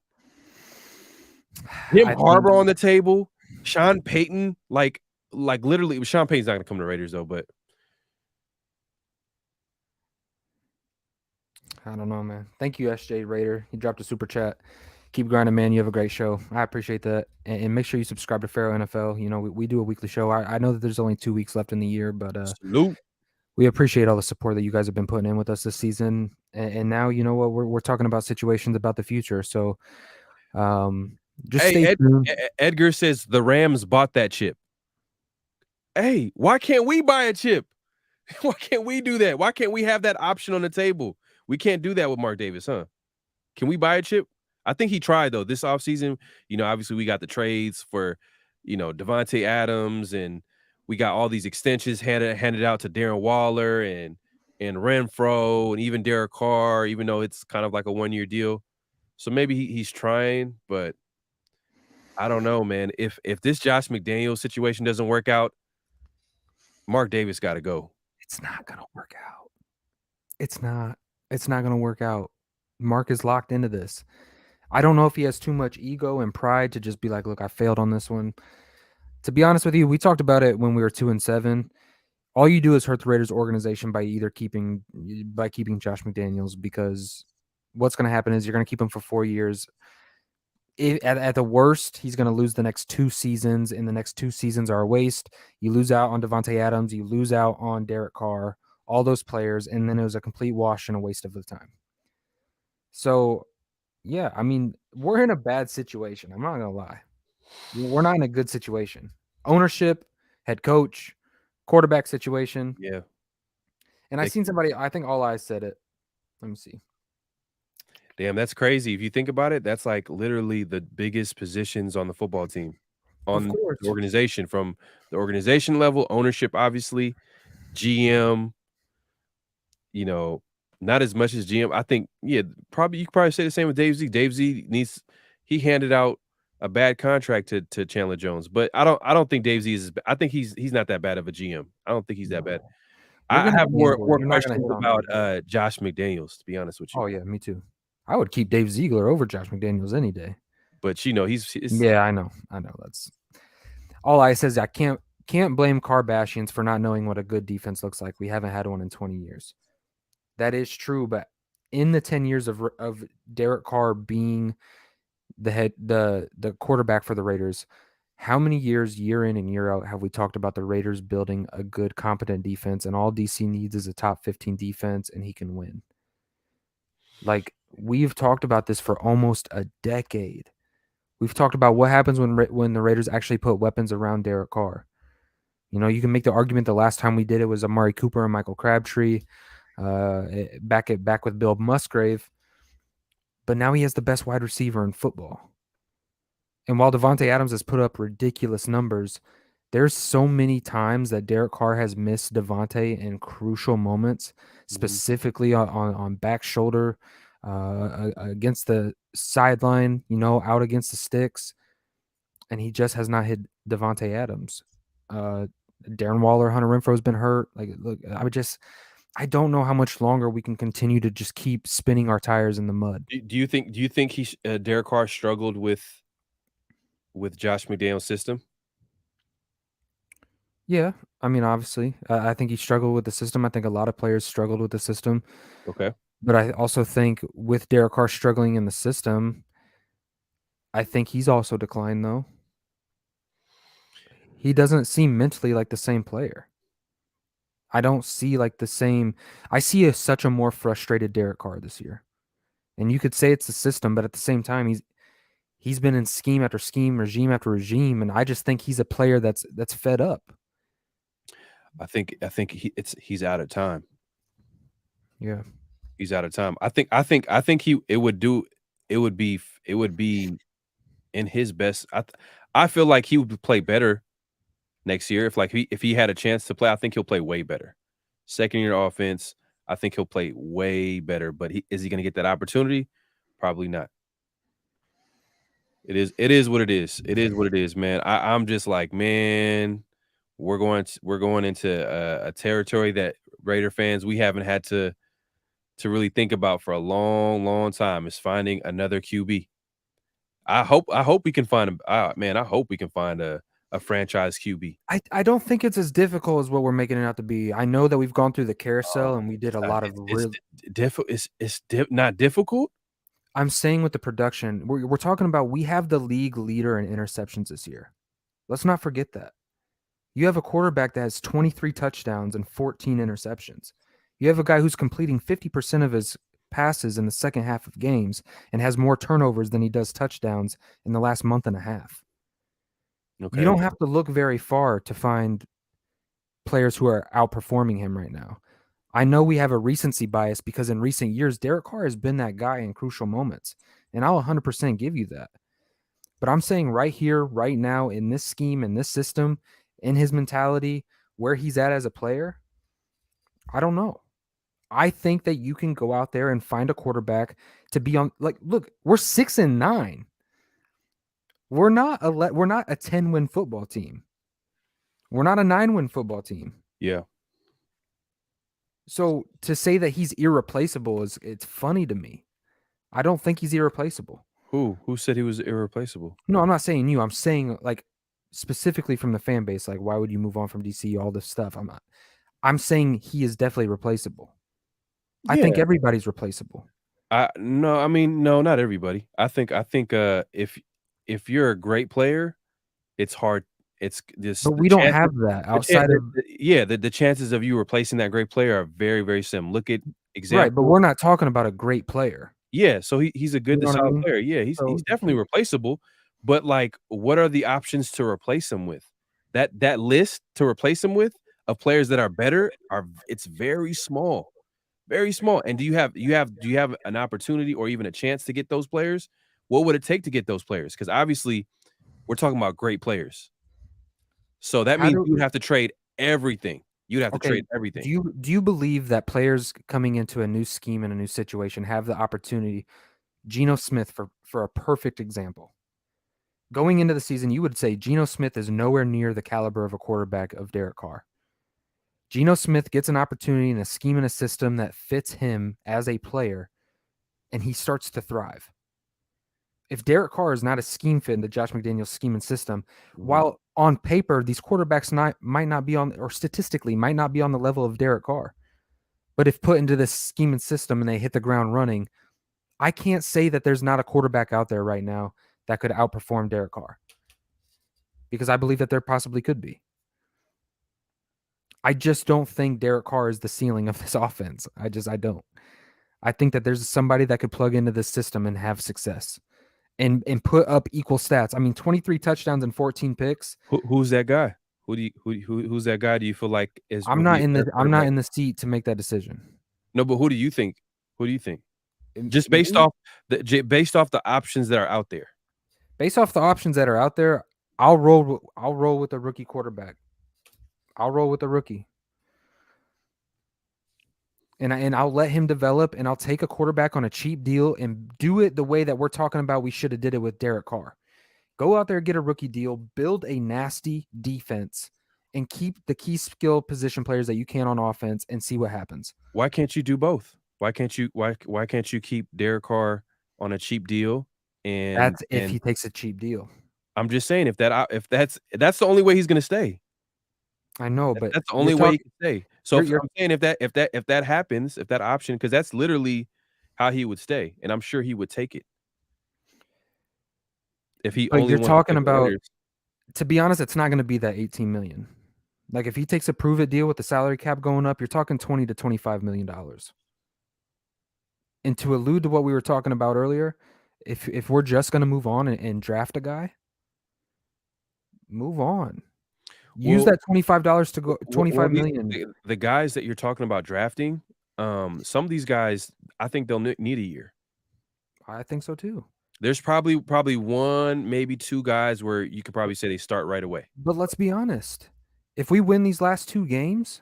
Jim I think Harbaugh on the table, Sean Payton, like literally, Sean Payton's not going to come to the Raiders though, but I don't know, man. Thank you, SJ Raider. He dropped a super chat. Keep grinding, man. You have a great show. I appreciate that. And make sure you subscribe to Pharaoh NFL. You know, we do a weekly show. I know that there's only 2 weeks left in the year, but salute. we appreciate all the support that you guys have been putting in with us this season. And now, you know what, we're talking about situations about the future. So just Hey, stay tuned. Edgar says the Rams bought that chip. Hey, why can't we buy a chip? Why can't we do that? Why can't we have that option on the table? We can't do that with Mark Davis, huh? Can we buy a chip? I think he tried though this offseason. You know, obviously we got the trades for, Devontae Adams, and we got all these extensions handed out to Darren Waller and Renfro and even Derek Carr, even though it's kind of like a 1-year deal. So maybe he's trying, but I don't know, man. If this Josh McDaniels situation doesn't work out, Mark Davis got to go. It's not going to work out. It's not. It's not going to work out. Mark is locked into this. I don't know if he has too much ego and pride to just be like, look, I failed on this one. To be honest with you, we talked about it when we were 2-7. All you do is hurt the Raiders organization by keeping Josh McDaniels, because what's going to happen is you're going to keep him for 4 years. At the worst, he's going to lose the next 2 seasons, and the next 2 seasons are a waste. You lose out on Devontae Adams, you lose out on Derek Carr, all those players, and then it was a complete wash and a waste of the time. So, yeah, I mean, we're in a bad situation. I'm not going to lie. We're not in a good situation. Ownership, head coach, quarterback situation. Yeah. And I They seen somebody, I think All Eyes said it. Let me see. Damn, that's crazy. If you think about it, that's like literally the biggest positions on the football team, Of on the course. organization, from the organization level, ownership, obviously, GM, you know, not as much as GM. I think, yeah, probably you could probably say the same with Dave Z. Dave Z he handed out a bad contract to Chandler Jones, but I don't think Dave Z is. I think he's not that bad of a GM. I don't think he's that bad. No. You're I gonna have gamble. more You're not gonna questions hit on about Dave. Josh McDaniels, to be honest with you. Oh yeah, me too. I would keep Dave Ziegler over Josh McDaniels any day. But he's Yeah, I know. That's all I says. I can't blame Kardashians for not knowing what a good defense looks like. We haven't had one in 20 years. That is true, but in the 10 years of Derek Carr being the quarterback for the Raiders, how many years, year in and year out, have we talked about the Raiders building a good, competent defense, and all DC needs is a top 15 defense, and he can win? Like, we've talked about this for almost a decade. We've talked about what happens when the Raiders actually put weapons around Derek Carr. You know, you can make the argument the last time we did it was Amari Cooper and Michael Crabtree, back with Bill Musgrave. But now he has the best wide receiver in football. And while Devontae Adams has put up ridiculous numbers, there's so many times that Derek Carr has missed Devontae in crucial moments, Mhm. specifically on back shoulder, against the sideline, out against the sticks, and he just has not hit Devontae Adams. Uh, Darren Waller, Hunter Renfro's been hurt. Like, look, I don't know how much longer we can continue to just keep spinning our tires in the mud. Do you think Derek Carr struggled with Josh McDaniel's system? Yeah, I mean, obviously, I think he struggled with the system. I think a lot of players struggled with the system, Okay. but I also think with Derek Carr struggling in the system, I think he's also declined though. He doesn't seem mentally like the same player. I don't see like the same. I see such a more frustrated Derek Carr this year, and you could say it's the system, but at the same time, he's been in scheme after scheme, regime after regime, and I just think he's a player that's fed up. I think he's out of time. Yeah. He's out of time. I think he it would be in his best. I feel like he would play better next year if he had a chance to play. I think he'll play way better. Second year offense, I think he'll play way better. But is he going to get that opportunity? Probably not. It is what it is. It is what it is, man. I'm just like, man, we're going into a territory that Raider fans we haven't had to really think about for a long, long time, is finding another QB. I hope we can find him. Man, I hope we can find a franchise QB. I don't think it's as difficult as what we're making it out to be. I know that we've gone through the carousel and we did a lot of real. Not difficult. I'm saying with the production, we're talking about we have the league leader in interceptions this year. Let's not forget that. You have a quarterback that has 23 touchdowns and 14 interceptions. You have a guy who's completing 50% of his passes in the second half of games and has more turnovers than he does touchdowns in the last month and a half. You Okay. don't have to look very far to find players who are outperforming him right now. I know we have a recency bias because in recent years, Derek Carr has been that guy in crucial moments, and I'll 100% give you that. But I'm saying right here, right now, in this scheme, in this system, in his mentality, where he's at as a player, I don't know. I think that you can go out there and find a quarterback to be on. Like, look, we're 6-9. We're not a 10-win football team. We're not a 9-win football team. Yeah. So to say that he's irreplaceable it's funny to me. I don't think he's irreplaceable. Who said he was irreplaceable? No, I'm not saying you. I'm saying like specifically from the fan base. Like, why would you move on from DC? All this stuff. I'm not. I'm saying he is definitely replaceable. I think Yeah. everybody's replaceable. No, I mean, no, not everybody. I think if you're a great player, it's hard. It's But just we don't have that outside of yeah, the chances of you replacing that great player are very, very slim. Look at right, but example. we're not talking about a great player. Yeah, so he's a good You to know what I solid mean? player. Yeah, he's So definitely he replaceable, but, like, what are the options to replace him with? That list to replace him with of players that are better it's very small, and do you have an opportunity or even a chance to get those players? What would it take to get those players? Because obviously, we're talking about great players. So that how means do you would have to trade everything. You'd have to okay, trade everything. do you believe that players coming into a new scheme and a new situation have the opportunity Geno Smith for a perfect example. Going into the season, you would say Geno Smith is nowhere near the caliber of a quarterback of Derek Carr. Geno Smith gets an opportunity in a scheme and a system that fits him as a player, and he starts to thrive. If Derek Carr is not a scheme fit into Josh McDaniel's scheme and system, Mhm. while on paper these quarterbacks might not be on, or statistically might not be on the level of Derek Carr, but if put into this scheme and system and they hit the ground running, I can't say that there's not a quarterback out there right now that could outperform Derek Carr because I believe that there possibly could be. I just don't think Derek Carr is the ceiling of this offense. I don't. I think that there's somebody that could plug into this system and have success and put up equal stats. I mean, 23 touchdowns and 14 picks. Who's that guy? Who's that guy do you feel like is I'm would be not a in better the I'm not quarterback? in the seat to make that decision. No, but who do you think? Who do you think? Just Me, based off the options that are out there. based off the options that are out there, I'll roll with a rookie quarterback. I'll roll with a rookie. And I'll let him develop and I'll take a quarterback on a cheap deal and do it the way that we're talking about we should have did it with Derek Carr. Go out there, get a rookie deal, build a nasty defense, and keep the key skill position players that you can on offense and see what happens. Why can't you do both? Why can't you keep Derek Carr on a cheap deal That's if and he takes a cheap deal. I'm just saying if that's the only way he's gonna stay. I know, but That's the you're only way he talking can stay. So if you're I'm saying if that happens, if that option because that's literally how he would stay, and I'm sure he would take it if he but only you're wants to play talking for the about Raiders. to be honest, it's not going to be that 18 million. Like if he takes a prove it deal with the salary cap going up, you're talking 20 to 25 million dollars. And to allude to what we were talking about earlier, if we're just going to move on and draft a guy, move on. Use Well, that $25 to go well, 25 million. the guys that you're talking about drafting, some of these guys, I think they'll need a year. I think so too. There's probably 1, maybe 2 guys where you could probably say they start right away. But let's be honest. If we win these last 2 games,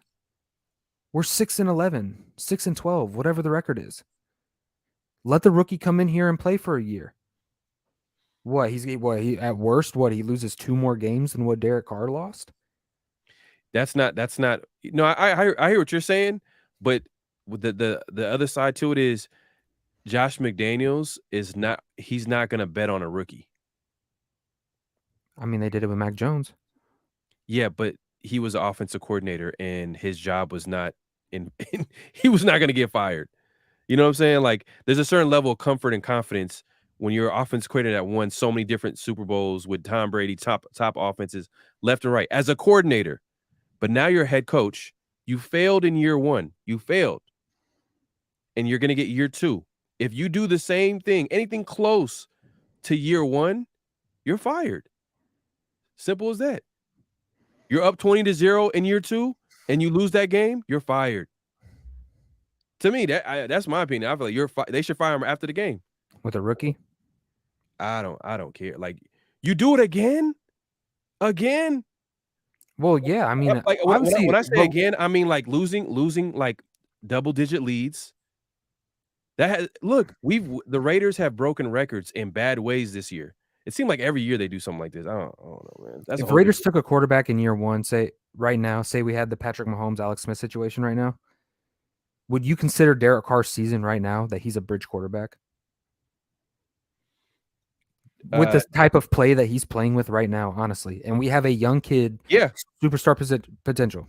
we're 6-11, 6-12, whatever the record is. Let the rookie come in here and play for a year. He at worst he loses 2 more games than what Derek Carr lost? That's not no, I hear what you're saying, but with the other side to it is Josh McDaniels is not he's not gonna bet on a rookie. I mean, they did it with Mac Jones. Yeah, but he was an offensive coordinator and his job was not in he was not gonna get fired. You know what I'm saying? Like, there's a certain level of comfort and confidence when you're an offensive coordinator that won so many different Super Bowls with Tom Brady, top offenses left and right as a coordinator. But now you're a head coach. You failed in year 1. You failed. And you're gonna get year 2. If you do the same thing, anything close to year 1, you're fired. Simple as that. You're up 20-0 in year 2 and you lose that game, you're fired. To me, that's my opinion. I feel like they should fire him after the game. With a rookie? I don't care. Like, you do it again? Again? Well, yeah, I mean, Like, obviously, when I say but again, I mean, like, losing, like, double-digit leads. That has look, the Raiders have broken records in bad ways this year. It seemed like every year they do something like this. I don't know, man. That's a if whole Raiders different took a quarterback in year 1, say right now, say we had the Patrick Mahomes, Alex Smith situation right now, would you consider Derek Carr's season right now that he's a bridge quarterback? With uh, this type of play that he's playing with right now, honestly. And we have a young kid, yeah. superstar potential.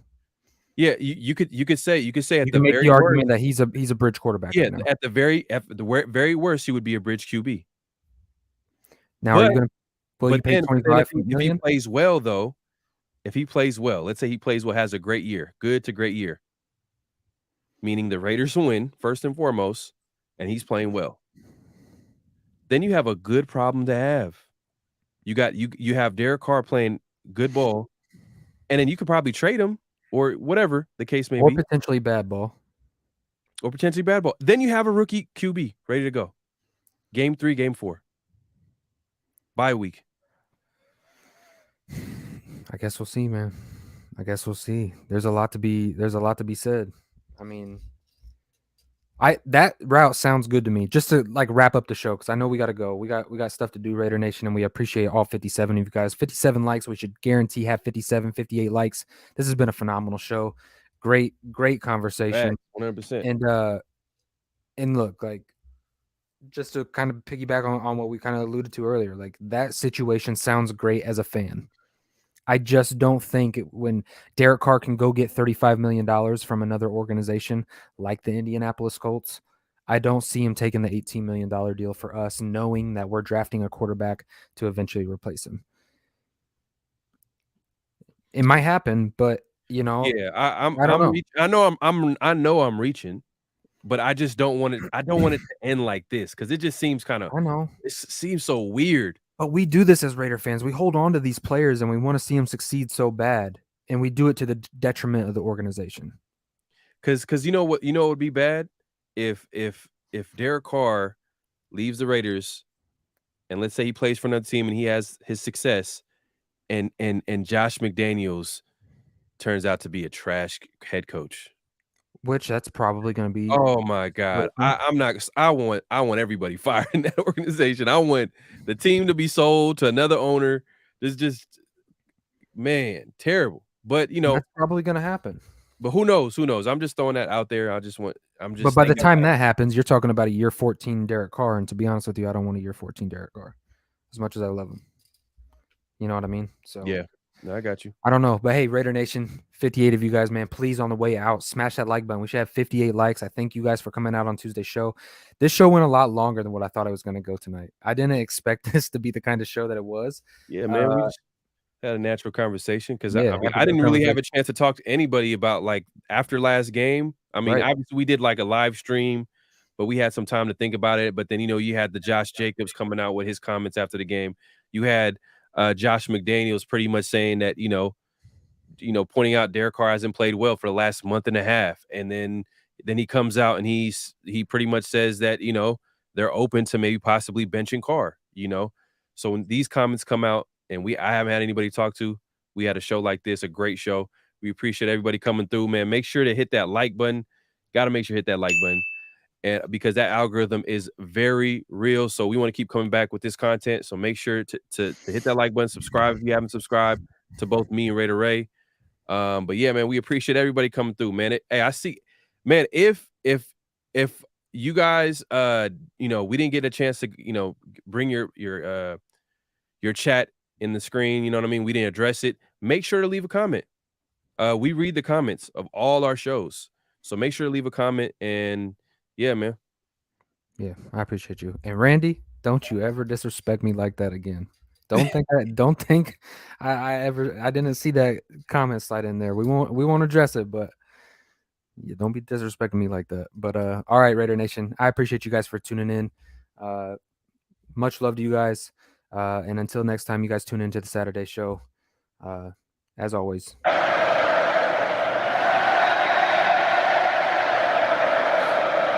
Yeah, you could say at You the can make the very worst, argument that he's a bridge quarterback yeah, right now. very worst, he would be a bridge QB. Now, are But you gonna will you pay but then 25 if he million? plays well though, if he plays well, let's say he plays well, has a great year, good to great year, meaning the Raiders win first and foremost, and he's playing well, then you have a good problem to have. You have Derek Carr playing good ball, and then you could probably trade him or whatever the case may Or be, potentially bad ball. or potentially bad ball. Then you have a rookie QB ready to go. Game 3, game 4, bye week. I guess we'll see, man. I guess we'll see. There's a lot to be said. I mean, that route sounds good to me. Just to like wrap up the show, because I know we got to go. We got stuff to do, Raider Nation, and we appreciate all 57 of you guys. 57 likes. We should guarantee have 57, 58 likes. This has been a phenomenal show. Great conversation. Facts, 100%. And look, like, just to kind of piggyback on what we kind of alluded to earlier, like, that situation sounds great as a fan. I just don't think when Derek Carr can go get $35 million from another organization like the Indianapolis Colts, I don't see him taking the $18 million deal for us, knowing that we're drafting a quarterback to eventually replace him. It might happen, but Yeah, I don't know. I know I'm reaching, but I just don't want it. I don't want it to end like this because it just seems kind of. I know. It seems so weird. But we do this as Raider fans. We hold on to these players and we want to see them succeed so bad, and we do it to the detriment of the organization. Because you know what would be bad if Derek Carr leaves the Raiders and let's say he plays for another team and he has his success and Josh McDaniels turns out to be a trash head coach. Which that's probably going to be. Oh my god. I'm not I want everybody fired in that organization. I want the team to be sold to another owner. This just man, terrible. But That's probably going to happen. but who knows? Who knows? I'm just throwing that out there. I'm But just by the thinking out time loud. that happens, you're talking about a year 14 Derek Carr, and to be honest with you, I don't want a year 14 Derek Carr as much as I love him. You know what I mean? So Yeah. No, I got you. I don't know, but hey, Raider Nation, 58 of you guys, man, please on the way out, smash that like button. We should have 58 likes. I thank you guys for coming out on Tuesday's show. This show went a lot longer than what I thought it was going to go tonight. I didn't expect this to be the kind of show that it was. Yeah, man. We just had a natural conversation because Yeah, I mean, have a I great didn't really have conversation. a chance to talk to anybody about like after last game. I mean, Right. obviously we did like a live stream, but we had some time to think about it. But then you had the Josh Jacobs coming out with his comments after the game. You had Josh McDaniels pretty much saying that pointing out Derek Carr hasn't played well for the last month and a half, and then he comes out and he pretty much says that they're open to maybe possibly benching Carr. So when these comments come out, and I haven't had anybody talk to, we had a show like this, a great show. We appreciate everybody coming through, man. Make sure to hit that like button. Got to make sure to hit that like button, and because that algorithm is very real. So we want to keep coming back with this content. So make sure to hit that like button, subscribe if you haven't subscribed to both me and Raider Ray. But yeah, man, we appreciate everybody coming through, man. Hey, I see, man. If you guys, we didn't get a chance to, bring your chat in the screen. You know what I mean? We didn't address it. Make sure to leave a comment. We read the comments of all our shows, so make sure to leave a comment. And yeah, man. Yeah, I appreciate you. And Randy, don't you ever disrespect me like that again. Don't think I didn't see that comment slide in there. We won't address it, but yeah, don't be disrespecting me like that. But all right, Raider Nation, I appreciate you guys for tuning in. Much love to you guys. And until next time, you guys tune into the Saturday show. As always.